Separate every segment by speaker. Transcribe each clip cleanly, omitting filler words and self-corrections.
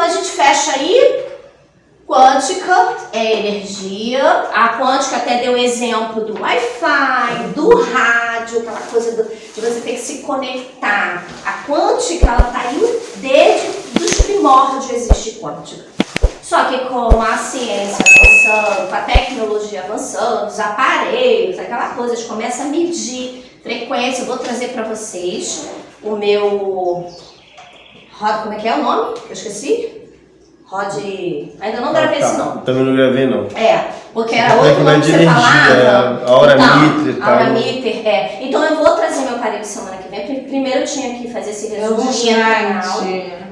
Speaker 1: a gente fecha aí. Quântica é energia. A quântica até deu exemplo do Wi-Fi, do rádio, aquela coisa de você ter que se conectar. A quântica, ela tá aí desde os primórdios existe quântica. Só que com a ciência avançando, com a tecnologia avançando, os aparelhos, aquela coisa, a gente começa a medir frequência. Eu vou trazer para vocês o meu... Como é que é o nome? Eu esqueci. Ainda não gravei esse nome.
Speaker 2: Também não gravei, não.
Speaker 1: Porque era outro nome que você falava.
Speaker 2: A hora meter e tal.
Speaker 1: A hora meter, Então eu vou trazer meu aparelho semana que vem. Primeiro eu tinha que fazer esse resumo.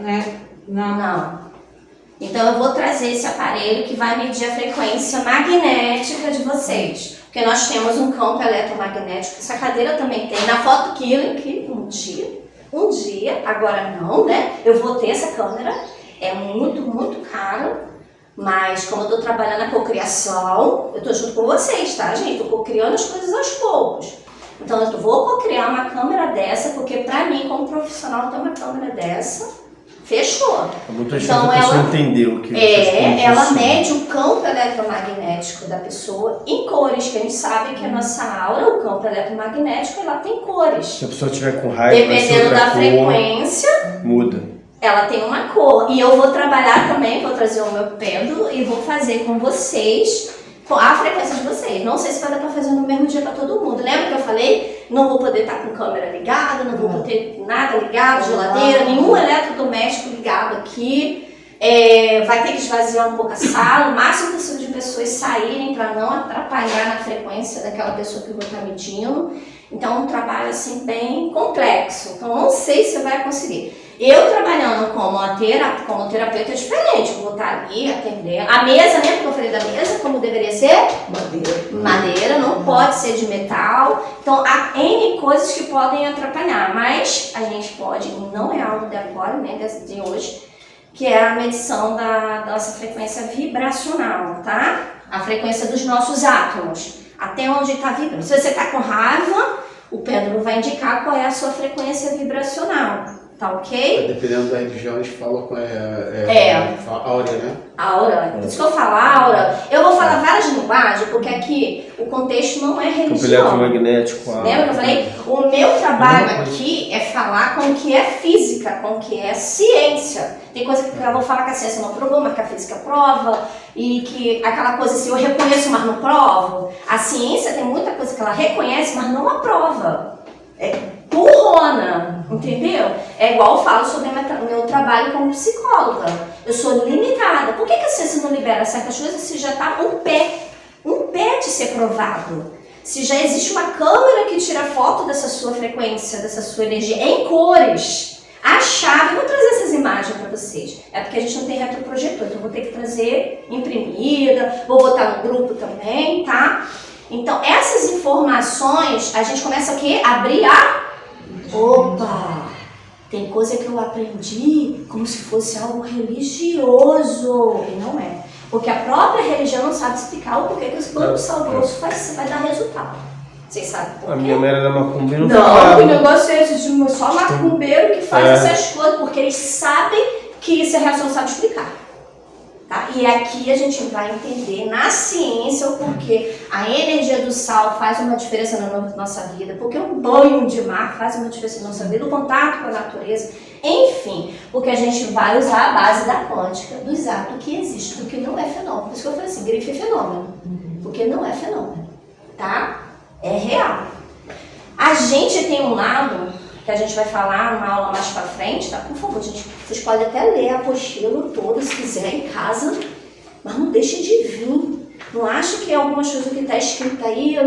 Speaker 3: Né?
Speaker 1: Não. Então eu vou trazer esse aparelho que vai medir a frequência magnética de vocês. Porque nós temos um campo eletromagnético. Essa cadeira também tem. Na Foto Killing, que um dia, agora não, né? Eu vou ter essa câmera. É muito, muito caro, mas como eu estou trabalhando na cocriação, eu estou junto com vocês, tá, gente? Estou cocriando as coisas aos poucos. Então eu vou cocriar uma câmera dessa, porque pra mim, como profissional, ter uma câmera dessa, fechou.
Speaker 2: É muito difícil a pessoa entender o que
Speaker 1: ela mede o campo eletromagnético da pessoa em cores, que a gente sabe que a nossa aura, o campo eletromagnético, ela tem cores.
Speaker 2: Se a pessoa estiver com raiva,
Speaker 1: dependendo da frequência,
Speaker 2: muda.
Speaker 1: Ela tem uma cor. E eu vou trabalhar também, vou trazer o meu pêndulo e vou fazer com vocês a frequência de vocês. Não sei se vai dar pra fazer no mesmo dia pra todo mundo. Lembra que eu falei? Não vou poder estar com câmera ligada, não vou poder nada ligado, geladeira, nenhum eletrodoméstico ligado aqui. Vai ter que esvaziar um pouco a sala, o máximo possível de pessoas saírem para não atrapalhar na frequência daquela pessoa que eu vou estar medindo. Então, um trabalho assim bem complexo. Então, não sei se vai conseguir. Eu trabalhando como terapeuta é diferente. Eu vou estar ali atendendo. A mesa, lembra que eu falei da mesa? Como deveria ser? Madeira, não pode ser de metal. Então, há N coisas que podem atrapalhar. Mas a gente pode, não é algo de agora, né, de hoje, que é a medição da nossa frequência vibracional, tá? A frequência dos nossos átomos. Até onde está vibrando. Se você está com raiva, o pêndulo vai indicar qual é a sua frequência vibracional. Tá ok?
Speaker 4: Dependendo da religião, eles falam áurea, né?
Speaker 1: Aura. Por isso que eu falo aura. Eu vou falar várias linguagens, porque aqui o contexto não é religião.
Speaker 2: Eletromagnético.
Speaker 1: Lembra que eu falei? O meu trabalho aqui é falar com o que é física, com o que é ciência. Tem coisa que eu vou falar que a ciência não provou, mas que a física prova. E que aquela coisa assim, eu reconheço, mas não provo. A ciência tem muita coisa que ela reconhece, mas não aprova. É burrona, entendeu? É igual eu falo sobre o meu trabalho como psicóloga. Eu sou limitada. Por que a ciência não libera certas coisas se já está um pé de ser provado? Se já existe uma câmera que tira foto dessa sua frequência, dessa sua energia em cores. A chave, eu vou trazer essas imagens para vocês. É porque a gente não tem retroprojetor, então eu vou ter que trazer imprimida, vou botar no grupo também, tá? Então, essas informações, a gente começa o quê? Abrir Opa! Tem coisa que eu aprendi como se fosse algo religioso. E não é. Porque a própria religião não sabe explicar o porquê que os planos salvosos vai dar resultado. Vocês sabem por quê?
Speaker 2: A minha mãe era macumbeira.
Speaker 1: Não, o negócio é esse, só macumbeiro que faz essas coisas, porque eles sabem que isso a religião sabe explicar. Tá? E aqui a gente vai entender na ciência o porquê a energia do sal faz uma diferença na nossa vida, porque um banho de mar faz uma diferença na nossa vida, o contato com a natureza, enfim, porque a gente vai usar a base da quântica, do exato que existe, do que não é fenômeno. Por isso que eu falei assim, grife fenômeno, porque não é fenômeno, tá? É real. A gente tem um lado que a gente vai falar numa aula mais pra frente, tá? Por favor, gente, vocês podem até ler a apostila toda, se quiser, em casa, mas não deixem de vir. Não acho que é alguma coisa que tá escrita aí, eu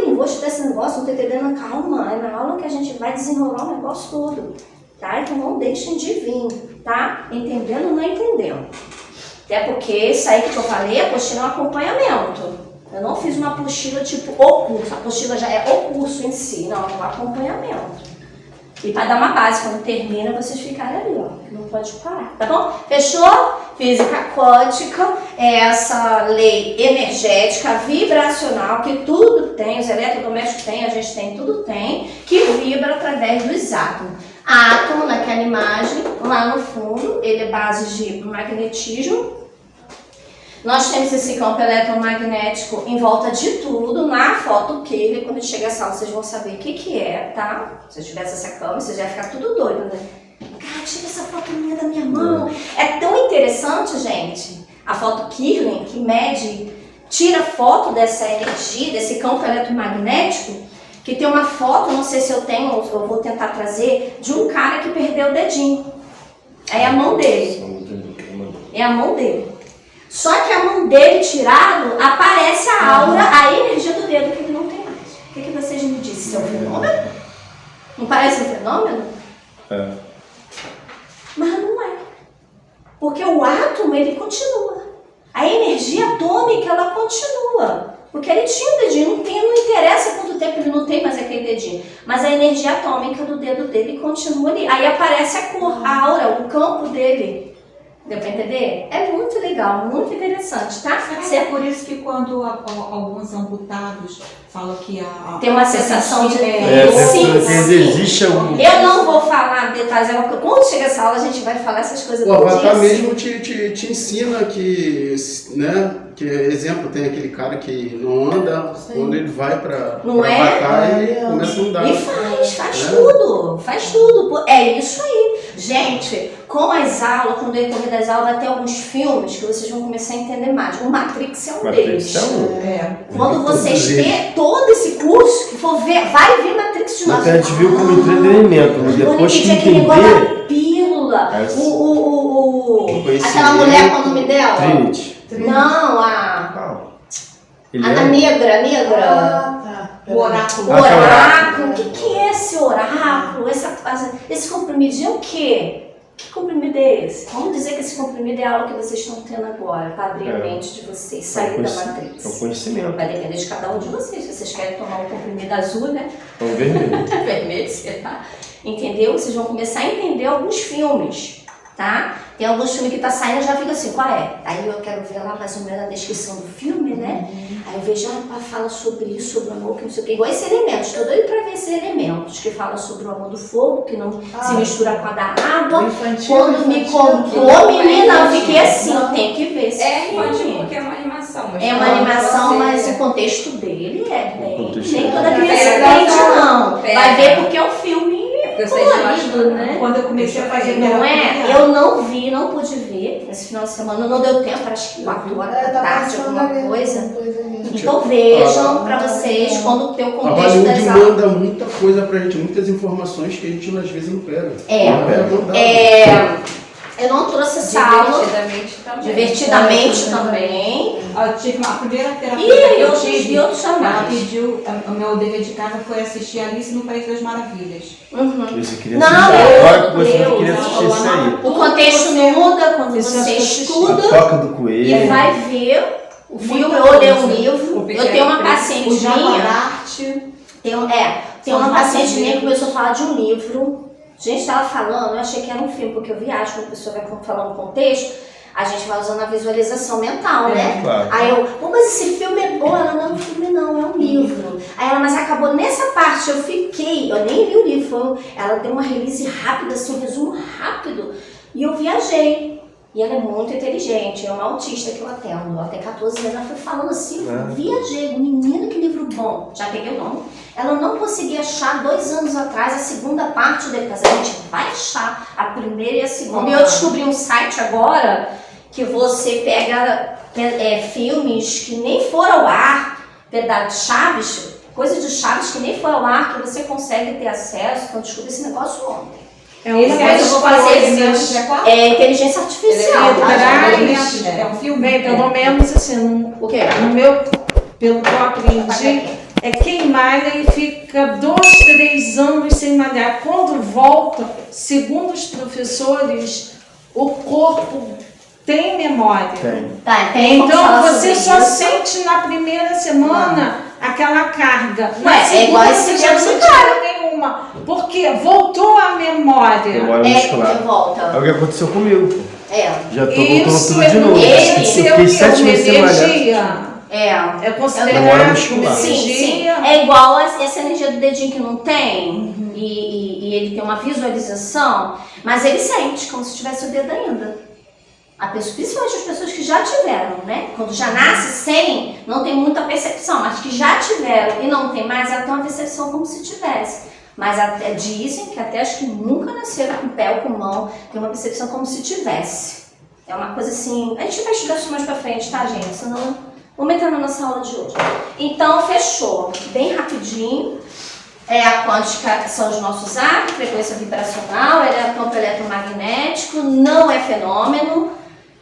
Speaker 1: não vou estudar esse negócio, não tô entendendo. Calma, é na aula que a gente vai desenrolar o negócio todo, tá? Então não deixem de vir, tá? Entendendo ou não entendendo. Até porque isso aí que eu falei, a apostila é um acompanhamento. Eu não fiz uma apostila tipo o curso, a apostila já é o curso em si, não, é um acompanhamento. E para dar uma base, quando termina, vocês ficarem ali, ó, que não pode parar, tá bom? Fechou? Física quântica é essa lei energética, vibracional, que tudo tem, os eletrodomésticos têm, a gente tem, tudo tem, que vibra através dos átomos. átomo naquela imagem, lá no fundo, ele é base de magnetismo. Nós temos esse campo eletromagnético em volta de tudo, na foto Kirlian. Quando chega essa aula, vocês vão saber o que é, tá? Se eu tivesse essa câmera, vocês iam ficar tudo doido, né? Cara, tira essa foto minha da minha mão. É tão interessante, gente, a foto Kirlian, que mede, tira foto dessa energia, desse campo eletromagnético, que tem uma foto, não sei se eu tenho, ou eu vou tentar trazer, de um cara que perdeu o dedinho. É a mão dele. É a mão dele. Só que a mão dele tirado, aparece a aura, a energia do dedo que ele não tem mais. O que vocês me dizem? Isso é um fenômeno? Não parece um fenômeno?
Speaker 2: É.
Speaker 1: Mas não é. Porque o átomo, ele continua. A energia atômica, ela continua. Porque ele tinha o dedinho, não interessa quanto tempo ele não tem mais aquele dedinho. Mas a energia atômica do dedo dele continua ali. Aí aparece a cor, a aura, o campo dele. Deu pra entender? É muito legal, muito interessante, tá?
Speaker 3: É por isso que quando alguns amputados falam que
Speaker 1: tem uma sensação de...
Speaker 2: Sim. Existe algum...
Speaker 1: Eu não vou falar detalhes, quando chega essa aula a gente vai falar essas coisas.
Speaker 4: O Avatar mesmo te ensina que, né, que exemplo, tem aquele cara que não anda, quando ele vai pra Avatar, ele começa a andar.
Speaker 1: E faz tudo. É isso aí. Gente, com as aulas, com o decorrer das aulas, vai ter alguns filmes que vocês vão começar a entender mais. O Matrix é um deles. Quando vocês têm todo esse curso, que for ver, vai ver Matrix de novo.
Speaker 2: Até a gente viu como entretenimento, mas depois que entender...
Speaker 1: Pílula, aquela mulher, qual é o nome dela?
Speaker 2: Trinity.
Speaker 1: Não, a negra.
Speaker 3: O oráculo.
Speaker 1: O oráculo. O que é esse oráculo? Esse comprimidinho é o quê? Que comprimido é esse? Vamos dizer que esse comprimido é algo que vocês estão tendo agora, para abrir a mente de vocês, sair da Matrix.
Speaker 2: É o conhecimento.
Speaker 1: Vai depender de cada um de vocês. Se vocês querem tomar um comprimido azul, né?
Speaker 2: Ou vermelho.
Speaker 1: Vermelho, será? Entendeu? Vocês vão começar a entender alguns filmes, tá? Tem alguns filmes que tá saindo, eu já fico assim, qual é? Aí eu quero ver lá mais ou menos a descrição do filme, né? Aí eu vejo, fala sobre isso, sobre o amor, que não sei o que. Igual esses elementos, estou doido pra ver esses elementos, que falam sobre o amor do fogo, que não se mistura com a da água. Quando me contou, menina, eu fiquei assim, eu tenho que ver esse filme.
Speaker 3: Infantil porque é uma animação.
Speaker 1: É uma animação, mas o contexto dele é bem... Nem toda criança entende, não. Vai ver porque é um filme colorido, né?
Speaker 3: Quando eu comecei a fazer
Speaker 1: não é? Eu não vi, não pude ver esse final de semana, não deu tempo, acho que 4 horas da tarde, alguma coisa. Então vejam pra vocês quando o teu contexto
Speaker 4: das aulas. A Hollywood manda muita coisa pra gente, muitas informações que a gente às vezes não pega.
Speaker 1: Eu não trouxe essa aula. Divertidamente também.
Speaker 3: Eu tive a primeira terapia
Speaker 1: e outros também.
Speaker 3: Ela pediu, o meu dever de casa foi assistir Alice no País das Maravilhas.
Speaker 2: Você queria assistir agora que você não queria assistir isso aí.
Speaker 1: O contexto muda quando você estuda.
Speaker 2: A Toca do Coelho.
Speaker 1: E vai ver o filme ou ler um livro. Eu tenho uma paciente minha. Tem uma paciente minha que começou a falar de um livro. A gente estava falando, eu achei que era um filme, porque eu viajo, quando a pessoa vai falando o contexto, a gente vai usando a visualização mental, né?
Speaker 2: Claro.
Speaker 1: Aí eu, mas esse filme é bom. Ela, não é um filme não, é um livro. Aí ela, mas acabou nessa parte, eu nem li o livro, ela deu uma release rápida, assim, um resumo rápido, e eu viajei. E ela é muito inteligente, é uma autista que eu atendo. Ela tem 14 anos, ela foi falando assim, viajei, menina, que livro bom. Já peguei o nome. Ela não conseguia achar 2 anos atrás a segunda parte dele. Mas a gente vai achar a primeira e a segunda. E eu descobri um site agora que você pega filmes que nem foram ao ar, Chaves, coisa de Chaves que nem foram ao ar, que você consegue ter acesso. Então eu descobri esse negócio ontem.
Speaker 3: Eu vou fazer
Speaker 1: inteligência artificial.
Speaker 3: É um filme.
Speaker 5: Bem, pelo menos assim,
Speaker 1: o quê?
Speaker 5: Pelo que eu aprendi, quem malha e fica 2, 3 anos sem malhar. Quando volta, segundo os professores, o corpo tem memória.
Speaker 1: Tem.
Speaker 5: Então você só sente na primeira semana aquela carga.
Speaker 1: É igual esse dia do cara.
Speaker 5: Porque voltou a memória.
Speaker 2: Memória muscular.
Speaker 1: Volta.
Speaker 2: É o que aconteceu comigo. Já tô voltando tudo de novo.
Speaker 5: Isso
Speaker 2: Fiquei 7 meses sem
Speaker 5: malhar. É considerado
Speaker 2: memória muscular.
Speaker 1: Sim. É igual essa energia do dedinho que não tem. e ele tem uma visualização, mas ele sente como se tivesse o dedo ainda. Principalmente as pessoas que já tiveram, né? Quando já nasce sem, não tem muita percepção, mas que já tiveram e não tem mais, ela tem uma percepção como se tivesse. Mas até dizem que até as que nunca nasceram com pé ou com mão, tem uma percepção como se tivesse. É uma coisa assim, a gente vai estudar isso mais pra frente, tá, gente? Senão, vamos entrar na nossa aula de hoje. Então, fechou. Bem rapidinho. A quântica são os nossos átomos, frequência vibracional, ele é campo eletromagnético, não é fenômeno,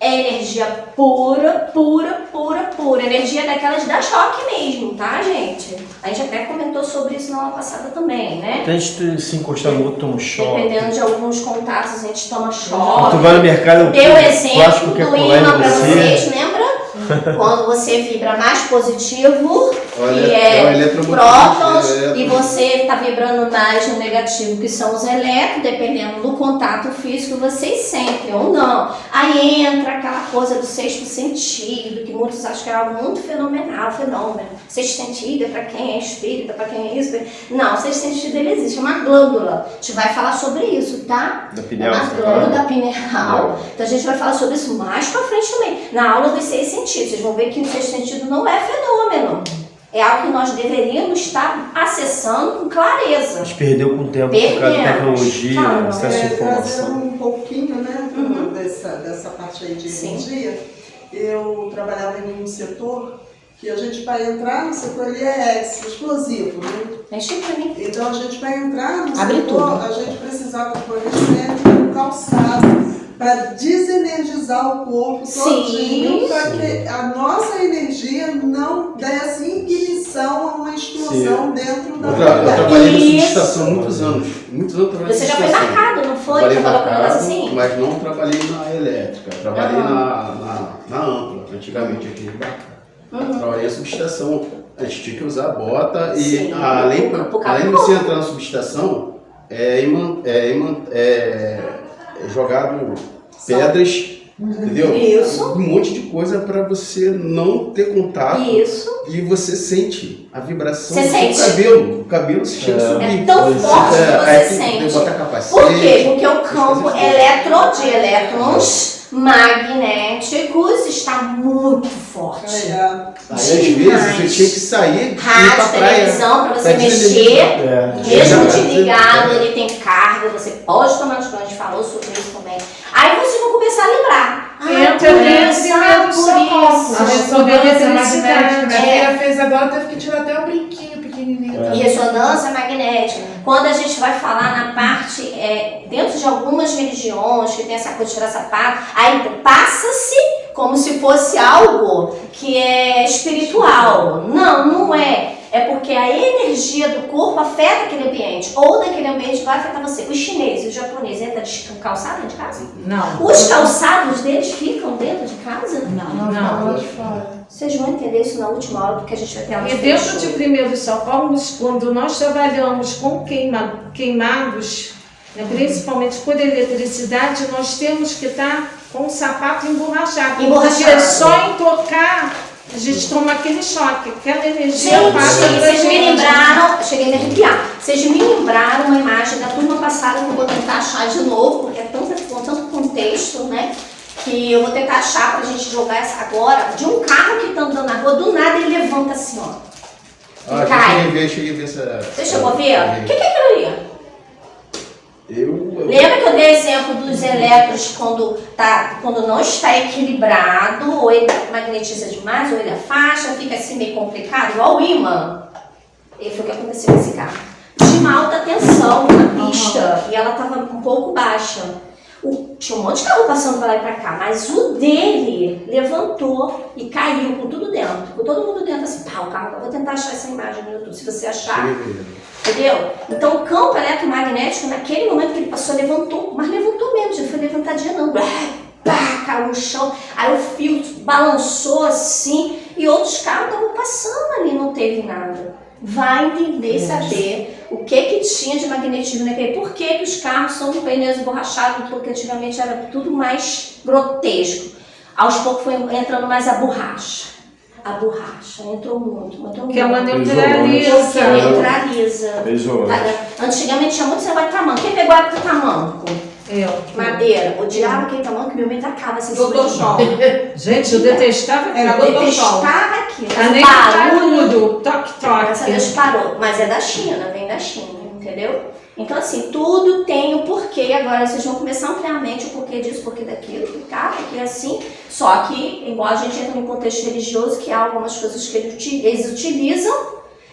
Speaker 1: é energia pura, pura, pura, pura. Energia daquelas da choque mesmo, tá, gente? A gente até comentou sobre isso na aula passada também, né?
Speaker 2: Até a gente se encostar no outro, toma um choque.
Speaker 1: Dependendo de alguns contatos, a gente toma choque.
Speaker 2: Tu vai no mercado,
Speaker 1: Deu o
Speaker 2: plástico
Speaker 1: exemplo
Speaker 2: que é
Speaker 1: do
Speaker 2: colar em
Speaker 1: ímã pra
Speaker 2: você.
Speaker 1: vocês, lembra? Quando você vibra mais positivo,
Speaker 4: Olha,
Speaker 1: que
Speaker 4: é o
Speaker 1: é
Speaker 4: eletromotor,
Speaker 1: prótons,
Speaker 4: elétron.
Speaker 1: e você está vibrando mais no negativo, que são os elétrons, dependendo do contato físico, vocês sentem ou não. Aí entra aquela coisa do sexto sentido, que muitos acham que é algo muito fenomenal, fenômeno. Sexto sentido é para quem é espírita, para quem é isso. Não, o sexto sentido ele existe, é uma glândula. A gente vai falar sobre isso, tá?
Speaker 2: Da pineal,
Speaker 1: É uma
Speaker 2: você
Speaker 1: glândula
Speaker 2: fala?
Speaker 1: da pineal. Então a gente vai falar sobre isso mais pra frente também. Na aula dos 6 sentidos. Vocês vão ver que o sexto sentido não é fenômeno. É algo que nós deveríamos estar acessando com
Speaker 2: A
Speaker 1: clareza.
Speaker 2: gente perdeu com o tempo por causa da
Speaker 1: Perdemos.
Speaker 2: tecnologia,
Speaker 1: Claro.
Speaker 2: acesso à
Speaker 6: Trazendo
Speaker 2: informação.
Speaker 6: um pouquinho, né, dessa parte aí de
Speaker 1: Sim.
Speaker 6: energia, eu trabalhava em um setor que a gente, para entrar no setor, ele é explosivo, né?
Speaker 1: Mexe pra mim.
Speaker 6: Então, a gente, para entrar no
Speaker 1: Abre
Speaker 6: setor,
Speaker 1: tudo.
Speaker 6: a gente precisava do conhecimento do calçado para desenergizar o corpo todinho, para que a nossa energia não desse ignição a uma explosão dentro da
Speaker 4: Eu
Speaker 6: unidade.
Speaker 4: trabalhei na
Speaker 1: Isso.
Speaker 4: subestação muitos anos. Muitos anos eu trabalhei
Speaker 1: Você
Speaker 4: na
Speaker 1: já foi
Speaker 4: subestação.
Speaker 1: marcado, não foi?
Speaker 4: Trabalhei
Speaker 1: Trabalhou com um negócio
Speaker 4: marcado,
Speaker 1: assim?
Speaker 4: mas não trabalhei na elétrica. Trabalhei
Speaker 1: Aham.
Speaker 4: na ampla, antigamente aqui em Barca.
Speaker 1: Uhum.
Speaker 4: Trabalhei na subestação. A gente tinha que usar bota e
Speaker 1: Sim.
Speaker 4: além
Speaker 1: Por
Speaker 4: de você entrar na subestação, é jogado pedras, entendeu?
Speaker 1: Isso.
Speaker 4: Um monte de coisa para você não ter contato.
Speaker 1: Isso.
Speaker 4: E você sente a vibração
Speaker 1: Você
Speaker 4: do
Speaker 1: sente.
Speaker 4: seu cabelo. O cabelo chega a subir.
Speaker 1: É tão forte que
Speaker 4: aí
Speaker 1: você
Speaker 4: tem que
Speaker 1: sente.
Speaker 4: botar capacete.
Speaker 1: Por quê? Porque o
Speaker 4: essas
Speaker 1: campo
Speaker 4: coisas
Speaker 1: de elétrons magnéticos está muito forte.
Speaker 6: É.
Speaker 4: Aí às vezes você tinha que sair e ir pra
Speaker 1: Rádio,
Speaker 4: praia.
Speaker 1: televisão, para você
Speaker 4: pra
Speaker 1: mexer.
Speaker 4: desenergizar.
Speaker 1: Mesmo
Speaker 4: É.
Speaker 1: desligado, ele tem carga, você pode tomar nos banhos, a gente falou sobre isso também. Aí vocês vão começar a lembrar.
Speaker 5: Entra dentro do seu corpo.
Speaker 7: A ressonância magnética, minha
Speaker 1: É.
Speaker 7: filha fez agora, teve que tirar até o brinquinho pequenininho.
Speaker 1: E ressonância magnética. Quando a gente vai falar na parte, dentro de algumas religiões que tem essa coisa de tirar sapato, aí passa-se como se fosse algo que é espiritual. Não, não é. É porque a energia do corpo afeta aquele ambiente. Ou daquele ambiente vai afetar você. Os chineses, os japoneses entram calçado dentro de casa?
Speaker 5: Não.
Speaker 1: Os calçados deles ficam dentro de casa?
Speaker 5: Não.
Speaker 7: Lá de fora.
Speaker 1: Vocês vão entender isso na última aula, porque a gente vai ter aula
Speaker 5: E dentro de 1º Socorros, quando nós trabalhamos com queimados, né, principalmente por eletricidade, nós temos que estar com o sapato emborrachado.
Speaker 1: Emborrachado.
Speaker 5: Porque só em tocar a gente toma aquele choque, aquela energia
Speaker 1: Gente,
Speaker 5: passa pra
Speaker 1: vocês me
Speaker 5: gente.
Speaker 1: lembraram, cheguei a me arrepiar, vocês me lembraram uma imagem da turma passada que eu vou tentar achar de novo, porque é tanto contexto, né? Que eu vou tentar achar pra gente jogar essa agora, de um carro que tá andando na rua, do nada ele levanta assim, ó.
Speaker 4: Ah,
Speaker 1: Cai.
Speaker 4: cheguei a ver essa.
Speaker 1: Você chegou a ver? O que é aquilo ali?
Speaker 4: Eu
Speaker 1: Lembra que eu dei exemplo dos elétrons quando não está equilibrado, ou ele magnetiza demais, ou ele afasta, fica assim meio complicado, igual o ímã. E foi o que aconteceu com esse carro. Tinha uma alta tensão na pista e ela estava um pouco baixa. Tinha um monte de carro passando para lá e para cá, mas o dele levantou e caiu com tudo dentro, com todo mundo dentro assim, pá, o carro, eu vou tentar achar essa imagem no YouTube, se você achar. Entendeu? Então o campo eletromagnético, naquele momento que ele passou, levantou, mas levantou mesmo, já foi levantadinha não. Pá, caiu no chão, aí o fio balançou assim, e outros carros estavam passando ali, não teve nada. Vai entender, saber o que tinha de magnetismo naquele. Por que os carros são com pneus emborrachados, porque antigamente era tudo mais grotesco. Aos poucos foi entrando mais a borracha. A borracha entrou muito.
Speaker 5: Que ela
Speaker 1: Porque
Speaker 5: neutraliza.
Speaker 1: neutraliza.
Speaker 2: Isolante.
Speaker 1: Antigamente tinha muito esse negócio de tamanco. Quem pegou água com tamanco?
Speaker 5: Eu.
Speaker 1: Madeira. Odiava aquele tamanco que meu medo acaba assim.
Speaker 3: Doutor Scholl.
Speaker 5: Gente, eu detestava
Speaker 3: Era
Speaker 5: aquilo.
Speaker 3: Dr. Scholl.
Speaker 1: Detestava aquilo.
Speaker 5: A nem barulho,
Speaker 1: Graças a Deus
Speaker 5: toque.
Speaker 1: parou. Mas é da China, vem da China, entendeu? Então, assim, tudo tem o porquê. Agora vocês vão começar ampliamente o porquê disso, porquê daquilo, porque é assim. Só que, embora a gente entre no contexto religioso, que há algumas coisas que eles utilizam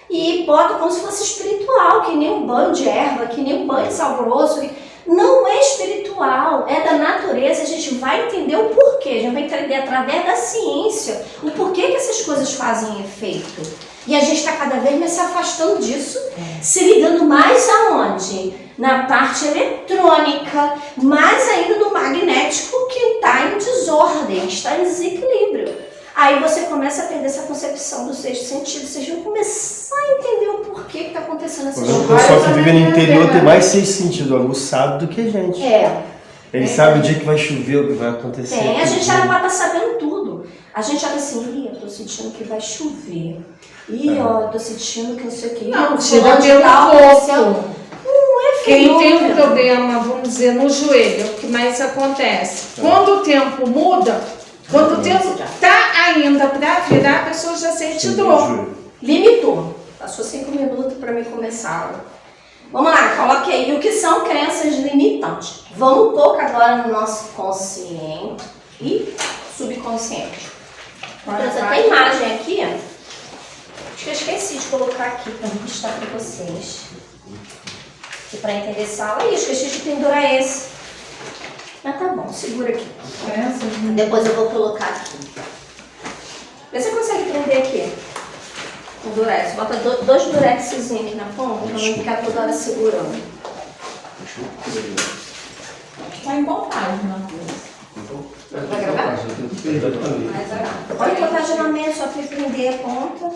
Speaker 1: e botam como se fosse espiritual, que nem um banho de erva, que nem um banho de sal grosso. Não é espiritual, é da natureza. A gente vai entender o porquê. A gente vai entender através da ciência o porquê que essas coisas fazem efeito. E a gente está cada vez mais se afastando disso, se ligando mais aonde? Na parte eletrônica, mais ainda no magnético, que está em desordem, está em desequilíbrio. Aí você começa a perder essa concepção do sexto sentido, vocês vão começar a entender o porquê que está acontecendo essas
Speaker 2: O
Speaker 1: coisas.
Speaker 2: pessoal que vive no interior tem mais sexto sentido aguçado do que a gente. Ele sabe o dia que vai chover, o que vai acontecer.
Speaker 1: A gente era para estar sabendo tudo. A gente era assim, eu tô sentindo que vai chover. Eu tô sentindo que não sei o que.
Speaker 5: Não, tira pelo corpo.
Speaker 1: Não é
Speaker 5: Quem tem um
Speaker 1: fenômeno.
Speaker 5: problema, vamos dizer, no joelho, é o que mais acontece. Quando o tempo muda, quando o tempo tá ainda para virar, a pessoa já sente dor.
Speaker 1: Limitou. Passou 5 minutos para mim começar. Vamos lá, coloque aí o que são crenças limitantes. Vamos um pouco agora no nosso consciente e subconsciente. Você tem imagem aqui? Acho que eu esqueci de colocar aqui para mostrar para vocês. E para entender essa aula, esqueci de pendurar esse. Mas tá bom, segura aqui. Depois eu vou colocar aqui. Vê se você consegue prender aqui. Um durex. Bota 2 durexezinhos aqui na ponta para não ficar toda hora segurando.
Speaker 3: Tá em qual página?
Speaker 1: Vai gravar? Pode botar geralmente só para prender a ponta.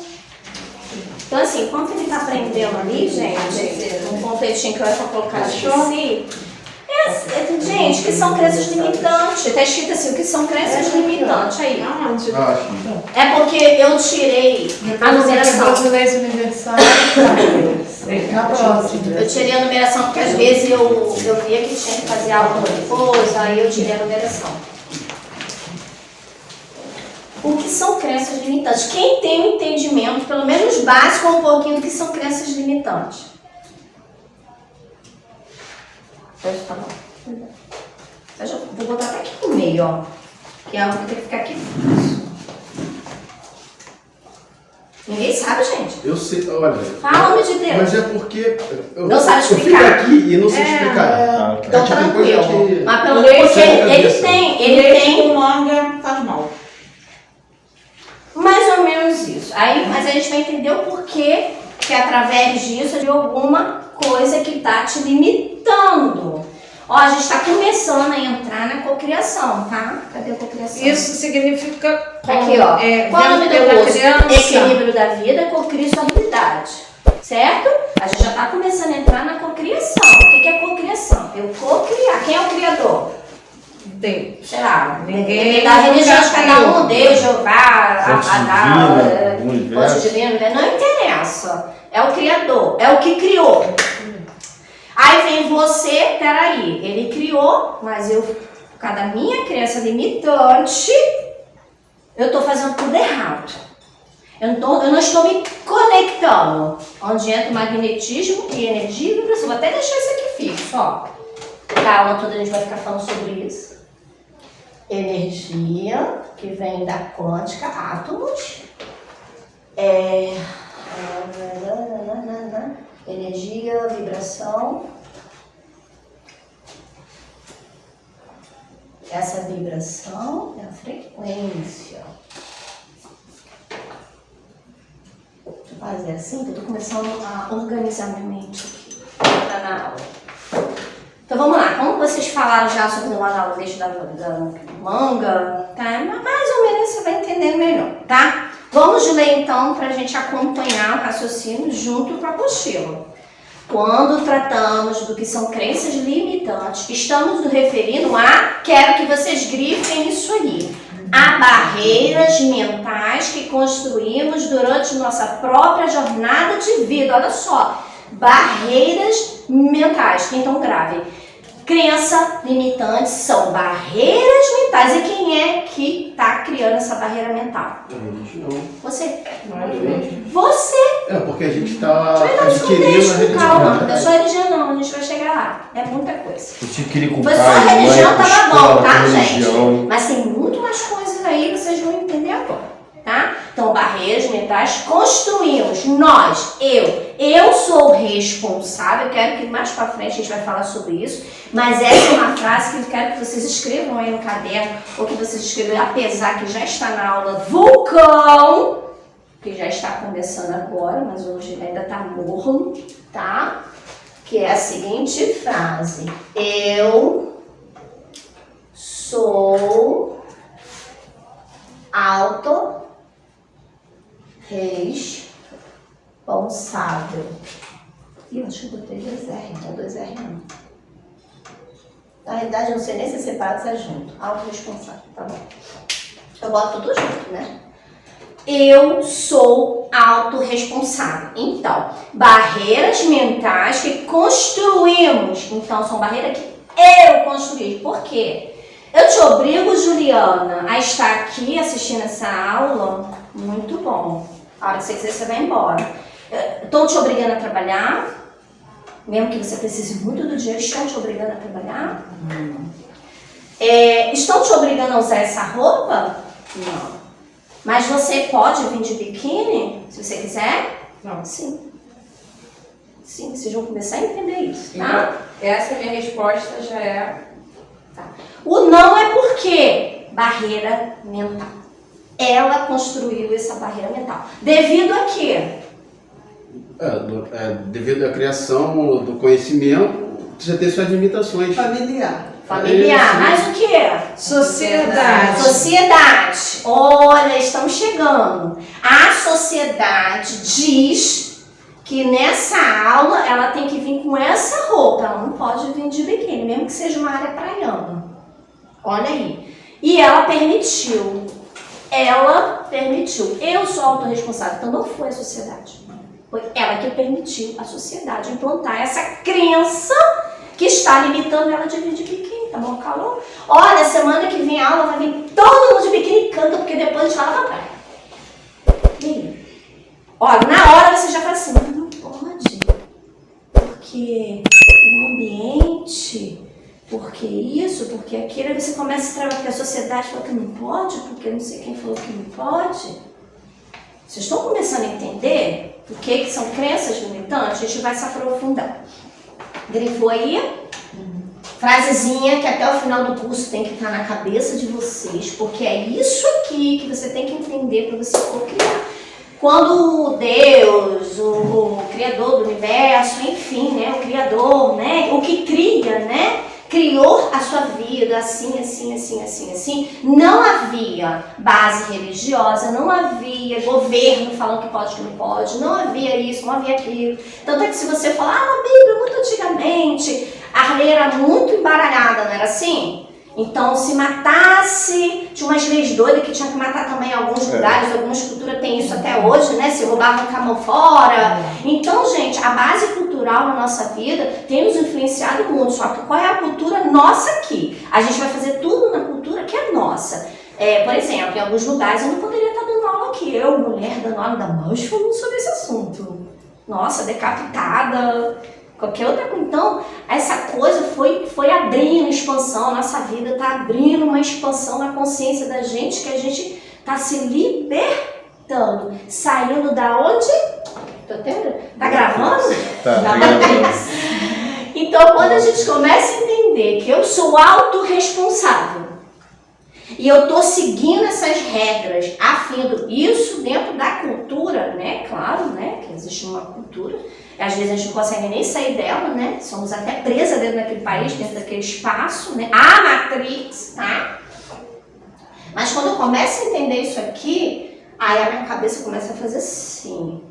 Speaker 1: Então assim, enquanto ele está prendendo ali, gente, um pontetinho que eu vou colocar aqui assim. Gente, que são crenças limitantes. Está escrito assim, o que são crenças limitantes. Aí. É porque eu tirei a numeração.
Speaker 7: Universal. Na próxima.
Speaker 1: Eu tirei a numeração porque às vezes eu via que tinha que fazer algo depois, aí eu tirei a numeração. O que são crenças limitantes? Quem tem um entendimento, pelo menos básico, um pouquinho do que são crenças limitantes? Tá bom. Vou botar até aqui no meio, ó. Que é algo que tem que ficar aqui. Ninguém sabe, gente.
Speaker 4: Eu sei, olha.
Speaker 1: Fala, nome de Deus.
Speaker 4: Mas é porque
Speaker 1: Não sabe
Speaker 4: eu fico
Speaker 1: explicar.
Speaker 4: aqui e não sei explicar.
Speaker 1: Então tranquilo. Mas pelo
Speaker 3: Leite
Speaker 1: porque
Speaker 4: na
Speaker 1: ele
Speaker 4: cabeça.
Speaker 1: tem
Speaker 3: Leite com manga faz mal.
Speaker 1: mais ou menos isso. Aí, mas a gente vai entender o porquê que através disso de alguma coisa que está te limitando. Ó, a gente está começando a entrar na cocriação, tá? Cadê a cocriação?
Speaker 5: Isso significa
Speaker 1: Aqui, ó. Qual é o nome do
Speaker 5: pela
Speaker 1: curso?
Speaker 5: criança.
Speaker 1: Equilíbrio da vida, cocria sua habilidade. Certo? A gente já está começando a entrar na cocriação. O que é cocriação? Eu cocriar. Quem é o criador?
Speaker 5: Deus.
Speaker 1: Sei lá,
Speaker 5: Ninguém
Speaker 1: da religião de
Speaker 5: nunca
Speaker 1: cada um,
Speaker 5: criou.
Speaker 1: Deus, Jeová,
Speaker 2: Fonte divina, universo.
Speaker 1: fonte divina, não interessa. É o criador, é o que criou. Aí vem você, peraí, ele criou, mas eu, por causa da minha crença limitante, eu estou fazendo tudo errado. Eu não estou me conectando. Onde entra o magnetismo e energia e vibração. Vou até deixar isso aqui fixo, ó. A aula toda a gente vai ficar falando sobre isso. Energia, que vem da quântica, átomos. Energia, vibração. Essa vibração é a frequência. Deixa eu fazer assim, que eu tô começando a organizar minha mente aqui. Tá na aula. Então vamos lá, como vocês falaram já sobre o análise da manga, tá? Mais ou menos você vai entender melhor, tá? Vamos ler então para a gente acompanhar o raciocínio junto com a apostila. Quando tratamos do que são crenças limitantes, estamos nos referindo a, quero que vocês grifem isso aí, a barreiras mentais que construímos durante nossa própria jornada de vida. Olha só, barreiras mentais. Então, grave. Crença limitante são barreiras mentais. E quem é que está criando essa barreira mental?
Speaker 4: A religião.
Speaker 1: Você.
Speaker 7: Nós
Speaker 1: Você.
Speaker 4: É, porque a gente está
Speaker 1: Mas
Speaker 4: adquirindo a
Speaker 1: calma,
Speaker 4: religião.
Speaker 1: da sua religião não, a gente vai chegar lá. É muita coisa.
Speaker 2: Você queria com
Speaker 1: Foi
Speaker 2: pai,
Speaker 1: só a religião,
Speaker 2: mãe,
Speaker 1: tava
Speaker 2: escola,
Speaker 1: bom, tá,
Speaker 2: religião.
Speaker 1: gente? Mas tem muito mais coisas aí que vocês vão entender agora, tá? Então, barreiras mentais construímos. Nós, eu sou responsável. Eu quero que mais pra frente a gente vai falar sobre isso. Mas essa é uma frase que eu quero que vocês escrevam aí no caderno, ou que vocês escrevam, apesar que já está na aula vulcão, que já está começando agora, mas hoje ainda está morno, tá? Que é a seguinte frase: eu sou autorresponsável. Ih, eu acho que eu botei 2R, não é 2R não. Na realidade, eu não sei nem se é separado, se é junto. Autorresponsável, tá bom. Eu boto tudo junto, né? Eu sou autorresponsável. Então, barreiras mentais que construímos. Então, são barreiras que eu construí. Por quê? Eu te obrigo, Juliana, a estar aqui assistindo essa aula. Muito bom. A hora que você quiser, você vai embora. Estou te obrigando a trabalhar. Mesmo que você precise muito do dinheiro, estão te obrigando a trabalhar? Estão te obrigando a usar essa roupa? Não. Mas você pode vir de biquíni, se você quiser?
Speaker 7: Não.
Speaker 1: Sim. Sim, vocês vão começar a entender isso, tá?
Speaker 7: Então, essa minha resposta já é...
Speaker 1: Tá. O não é por quê? Barreira mental. Ela construiu essa barreira mental. Devido a quê?
Speaker 4: Devido à criação do conhecimento, você tem suas limitações.
Speaker 6: Familiar.
Speaker 1: Familiar. Mas o quê?
Speaker 5: Sociedade.
Speaker 1: Sociedade. Olha, estamos chegando. A sociedade diz que nessa aula ela tem que vir com essa roupa. Ela não pode vir de biquíni, mesmo que seja uma área praiana. Olha aí. E ela permitiu. Ela permitiu. Eu sou autorresponsável. Então não foi a sociedade. Foi ela que permitiu a sociedade implantar essa crença que está limitando ela de vir de biquíni. Tá bom, calor? Olha, semana que vem a aula vai vir todo mundo de biquíni e canta, porque depois a gente vai lá pra praia. E aí? Olha, na hora você já fala assim, não pode. Porque o ambiente, porque isso, porque aquilo. Aí você começa a trabalhar, porque a sociedade falou que não pode, porque não sei quem falou que não pode. Vocês estão começando a entender o que são crenças limitantes? A gente vai se aprofundar. Grifou aí? Frasezinha que até o final do curso tem que estar na cabeça de vocês, porque é isso aqui que você tem que entender para você co-criar. Quando Deus, o Criador do Universo, enfim, né, o Criador, né, o que cria, né, criou a sua vida assim, não havia base religiosa, não havia governo falando que pode, que não pode, não havia isso, não havia aquilo. Tanto é que se você falar, na Bíblia, muito antigamente, a lei era muito embaralhada, não era assim? Então, se matasse, tinha umas leis doidas que tinha que matar também em alguns lugares, algumas culturas têm isso até hoje, né? Se roubar, arrancar a mão fora. Então, gente, a base cultural na nossa vida tem nos influenciado muito. Só que qual é a cultura nossa aqui? A gente vai fazer tudo na cultura que é nossa. Por exemplo, em alguns lugares eu não poderia estar dando aula aqui. Eu, mulher, dando aula, ainda mais falando sobre esse assunto. Nossa, decapitada... qualquer outra coisa. Então, essa coisa foi abrindo expansão, a nossa vida está abrindo uma expansão na consciência da gente, que a gente está se libertando, saindo da onde? Tá gravando?
Speaker 2: Tá,
Speaker 1: Da matriz. Então, quando a gente começa a entender que eu sou autorresponsável e eu estou seguindo essas regras, afindo isso dentro da cultura, né? Claro, né? Que existe uma cultura. Às vezes a gente não consegue nem sair dela, né? Somos até presas dentro daquele país, dentro daquele espaço, né? A Matrix, tá? Mas quando eu começo a entender isso aqui, aí a minha cabeça começa a fazer assim.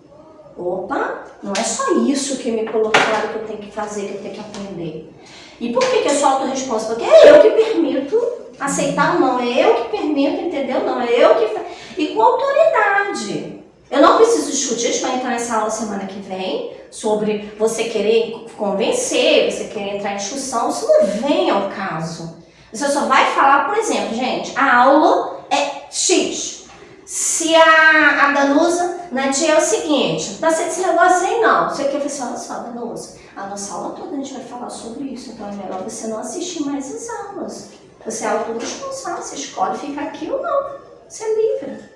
Speaker 1: Opa, não é só isso que me colocaram que eu tenho que fazer, que eu tenho que aprender. E por que eu sou autorresponsável? Porque é eu que permito Aceitar ou não, é eu que permito, entendeu? Não, é eu que... E com autoridade. Eu não preciso discutir, a gente vai entrar nessa aula semana que vem, sobre você querer convencer, você querer entrar em discussão, isso não vem ao caso. Você só vai falar, por exemplo, gente, a aula é X. Se a Danusa, Nadia, é o seguinte, não aceita esse negócio aí não. Você quer ver olha só, Danusa, a nossa aula toda a gente vai falar sobre isso, então é melhor você não assistir mais as aulas. Você é autorresponsável, você escolhe ficar aqui ou não. Você é livre.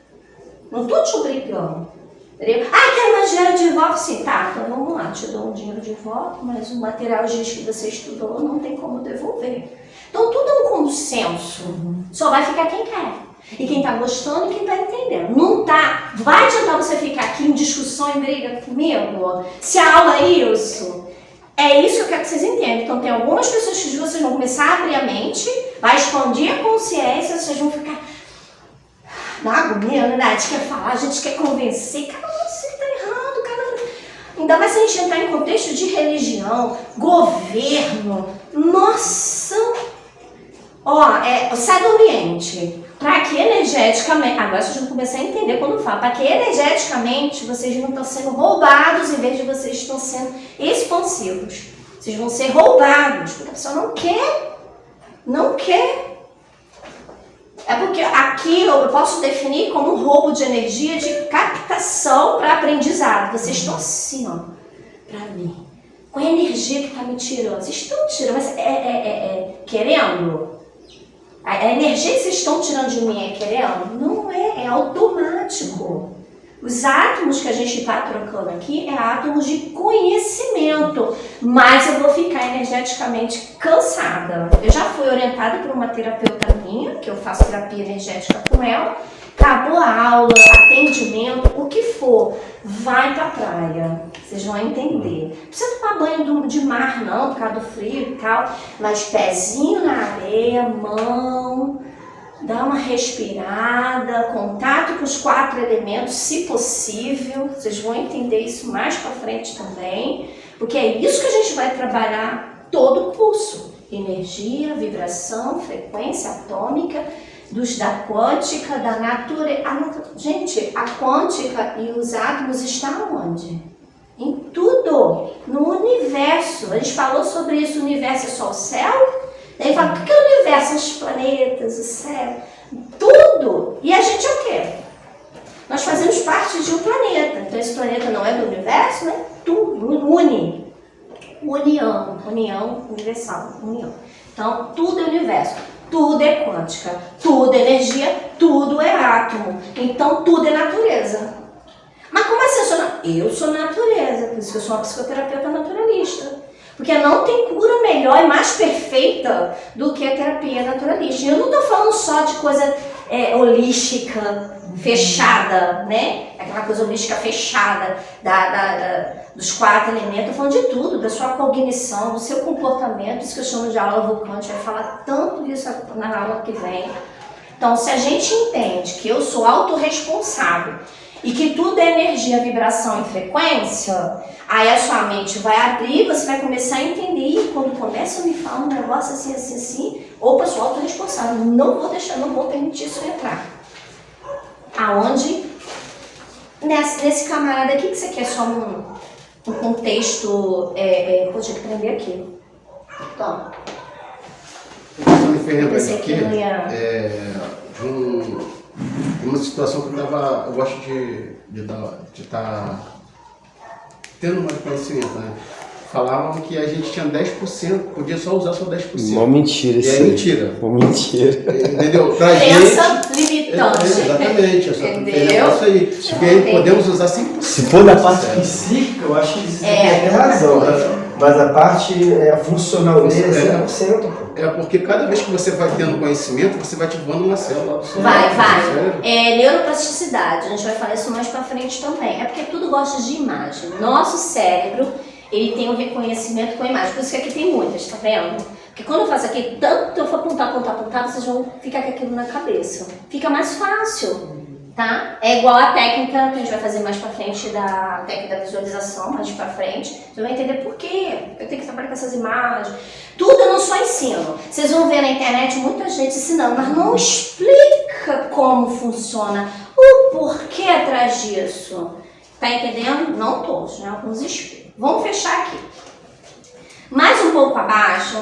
Speaker 1: Não tô te obrigando. Entendeu? Ah, quero mais dinheiro de volta? Sim, tá, então vamos lá, te dou um dinheiro de volta, mas o material diz que você estudou, não tem como devolver. Então tudo é um consenso. Só vai ficar quem quer. E quem tá gostando e quem tá entendendo. Não tá. Vai adiantar você ficar aqui em discussão e briga comigo? Se a aula é isso, é isso que eu quero que vocês entendam. Então tem algumas pessoas que vocês vão começar a abrir a mente, vai expandir a consciência, vocês vão ficar na agonia, né? A gente quer falar, a gente quer convencer, cada um se tá errado, cada um. Ainda mais se a gente entrar em contexto de religião, governo, nossa! Ó, sai do ambiente. Para que energeticamente, agora vocês vão começar a entender quando eu falo, para que energeticamente vocês não estão sendo roubados em vez de vocês estão sendo expansivos. Vocês vão ser roubados, porque a pessoa não quer. Não quer. É porque aqui eu posso definir como um roubo de energia de captação para aprendizado. Vocês estão assim, ó, para mim. Com a energia que está me tirando. Vocês estão tirando, mas querendo? A energia que vocês estão tirando de mim é querendo? Não é automático. Os átomos que a gente está trocando aqui é átomos de conhecimento, mas eu vou ficar energeticamente cansada. Eu já fui orientada por uma terapeuta minha, que eu faço terapia energética com ela, acabou a aula, atendimento, o que for, vai pra praia. Vocês vão entender. Não precisa tomar banho de mar não, por causa do frio e tal, mas pezinho na areia, mão, dá uma respirada, contato com os 4 elementos, se possível. Vocês vão entender isso mais pra frente também, porque é isso que a gente vai trabalhar todo o curso. Energia, vibração, frequência atômica, da quântica, da natureza. Gente, a quântica e os átomos estão onde? Em tudo, no universo. A gente falou sobre isso, o universo é só o céu? Daí fala, o que é o universo? Os planetas, o céu, tudo. E a gente é o quê? Nós fazemos parte de um planeta. Então esse planeta não é do universo, né? Tudo, união, universal, união. Então tudo é universo. Tudo é quântica, tudo é energia, tudo é átomo. Então tudo é natureza. Mas como assim? Eu sou natureza, por isso que eu sou uma psicoterapeuta naturalista. Porque não tem cura melhor e mais perfeita do que a terapia naturalista. Eu não estou falando só de coisa holística, fechada, né? Aquela coisa holística fechada dos 4 elementos. Estou falando de tudo, da sua cognição, do seu comportamento, isso que eu chamo de aula vulcante. Vai falar tanto disso na aula que vem. Então, se a gente entende que eu sou autorresponsável e que tudo é energia, vibração e frequência, aí a sua mente vai abrir, você vai começar a entender. E quando começa a me falar um negócio assim, opa, sou autorresponsável, não vou deixar, não vou permitir isso entrar. Aonde? Nesse camarada aqui que você quer só um contexto, poxa, que aprender aqui. Então.
Speaker 4: Eu me lembro aqui de uma situação que eu gosto de estar tendo mais conhecimento, né? Falavam que a gente tinha 10%, podia só usar só 10%.
Speaker 2: Uma mentira isso.
Speaker 4: É mentira.
Speaker 2: Uma mentira.
Speaker 4: Entendeu? Pra
Speaker 1: Crença limitante.
Speaker 4: Exatamente.
Speaker 1: Entendeu?
Speaker 4: Isso aí. Porque podemos usar 5%.
Speaker 2: Se for da parte psíquica, eu acho que você tem razão. Né? Mas a parte funcional dele é 100%. Pô.
Speaker 4: É porque cada vez que você vai tendo conhecimento, você vai ativando uma célula do cérebro.
Speaker 1: Vai. Neuroplasticidade, a gente vai falar isso mais pra frente também. É porque tudo gosta de imagem. Nosso cérebro, ele tem um reconhecimento com a imagem. Por isso que aqui tem muitas, tá vendo? Porque quando eu faço aqui, tanto eu for apontar, vocês vão ficar com aquilo na cabeça. Fica mais fácil. Tá? É igual a técnica que a gente vai fazer mais pra frente, da técnica da visualização, mais pra frente. Você vai entender por quê eu tenho que trabalhar com essas imagens. Tudo eu não só ensino. Vocês vão ver na internet muita gente ensinando, mas não explica como funciona, o porquê atrás disso. Tá entendendo? Não todos, né? Alguns explicam. Vamos fechar aqui. Mais um pouco abaixo,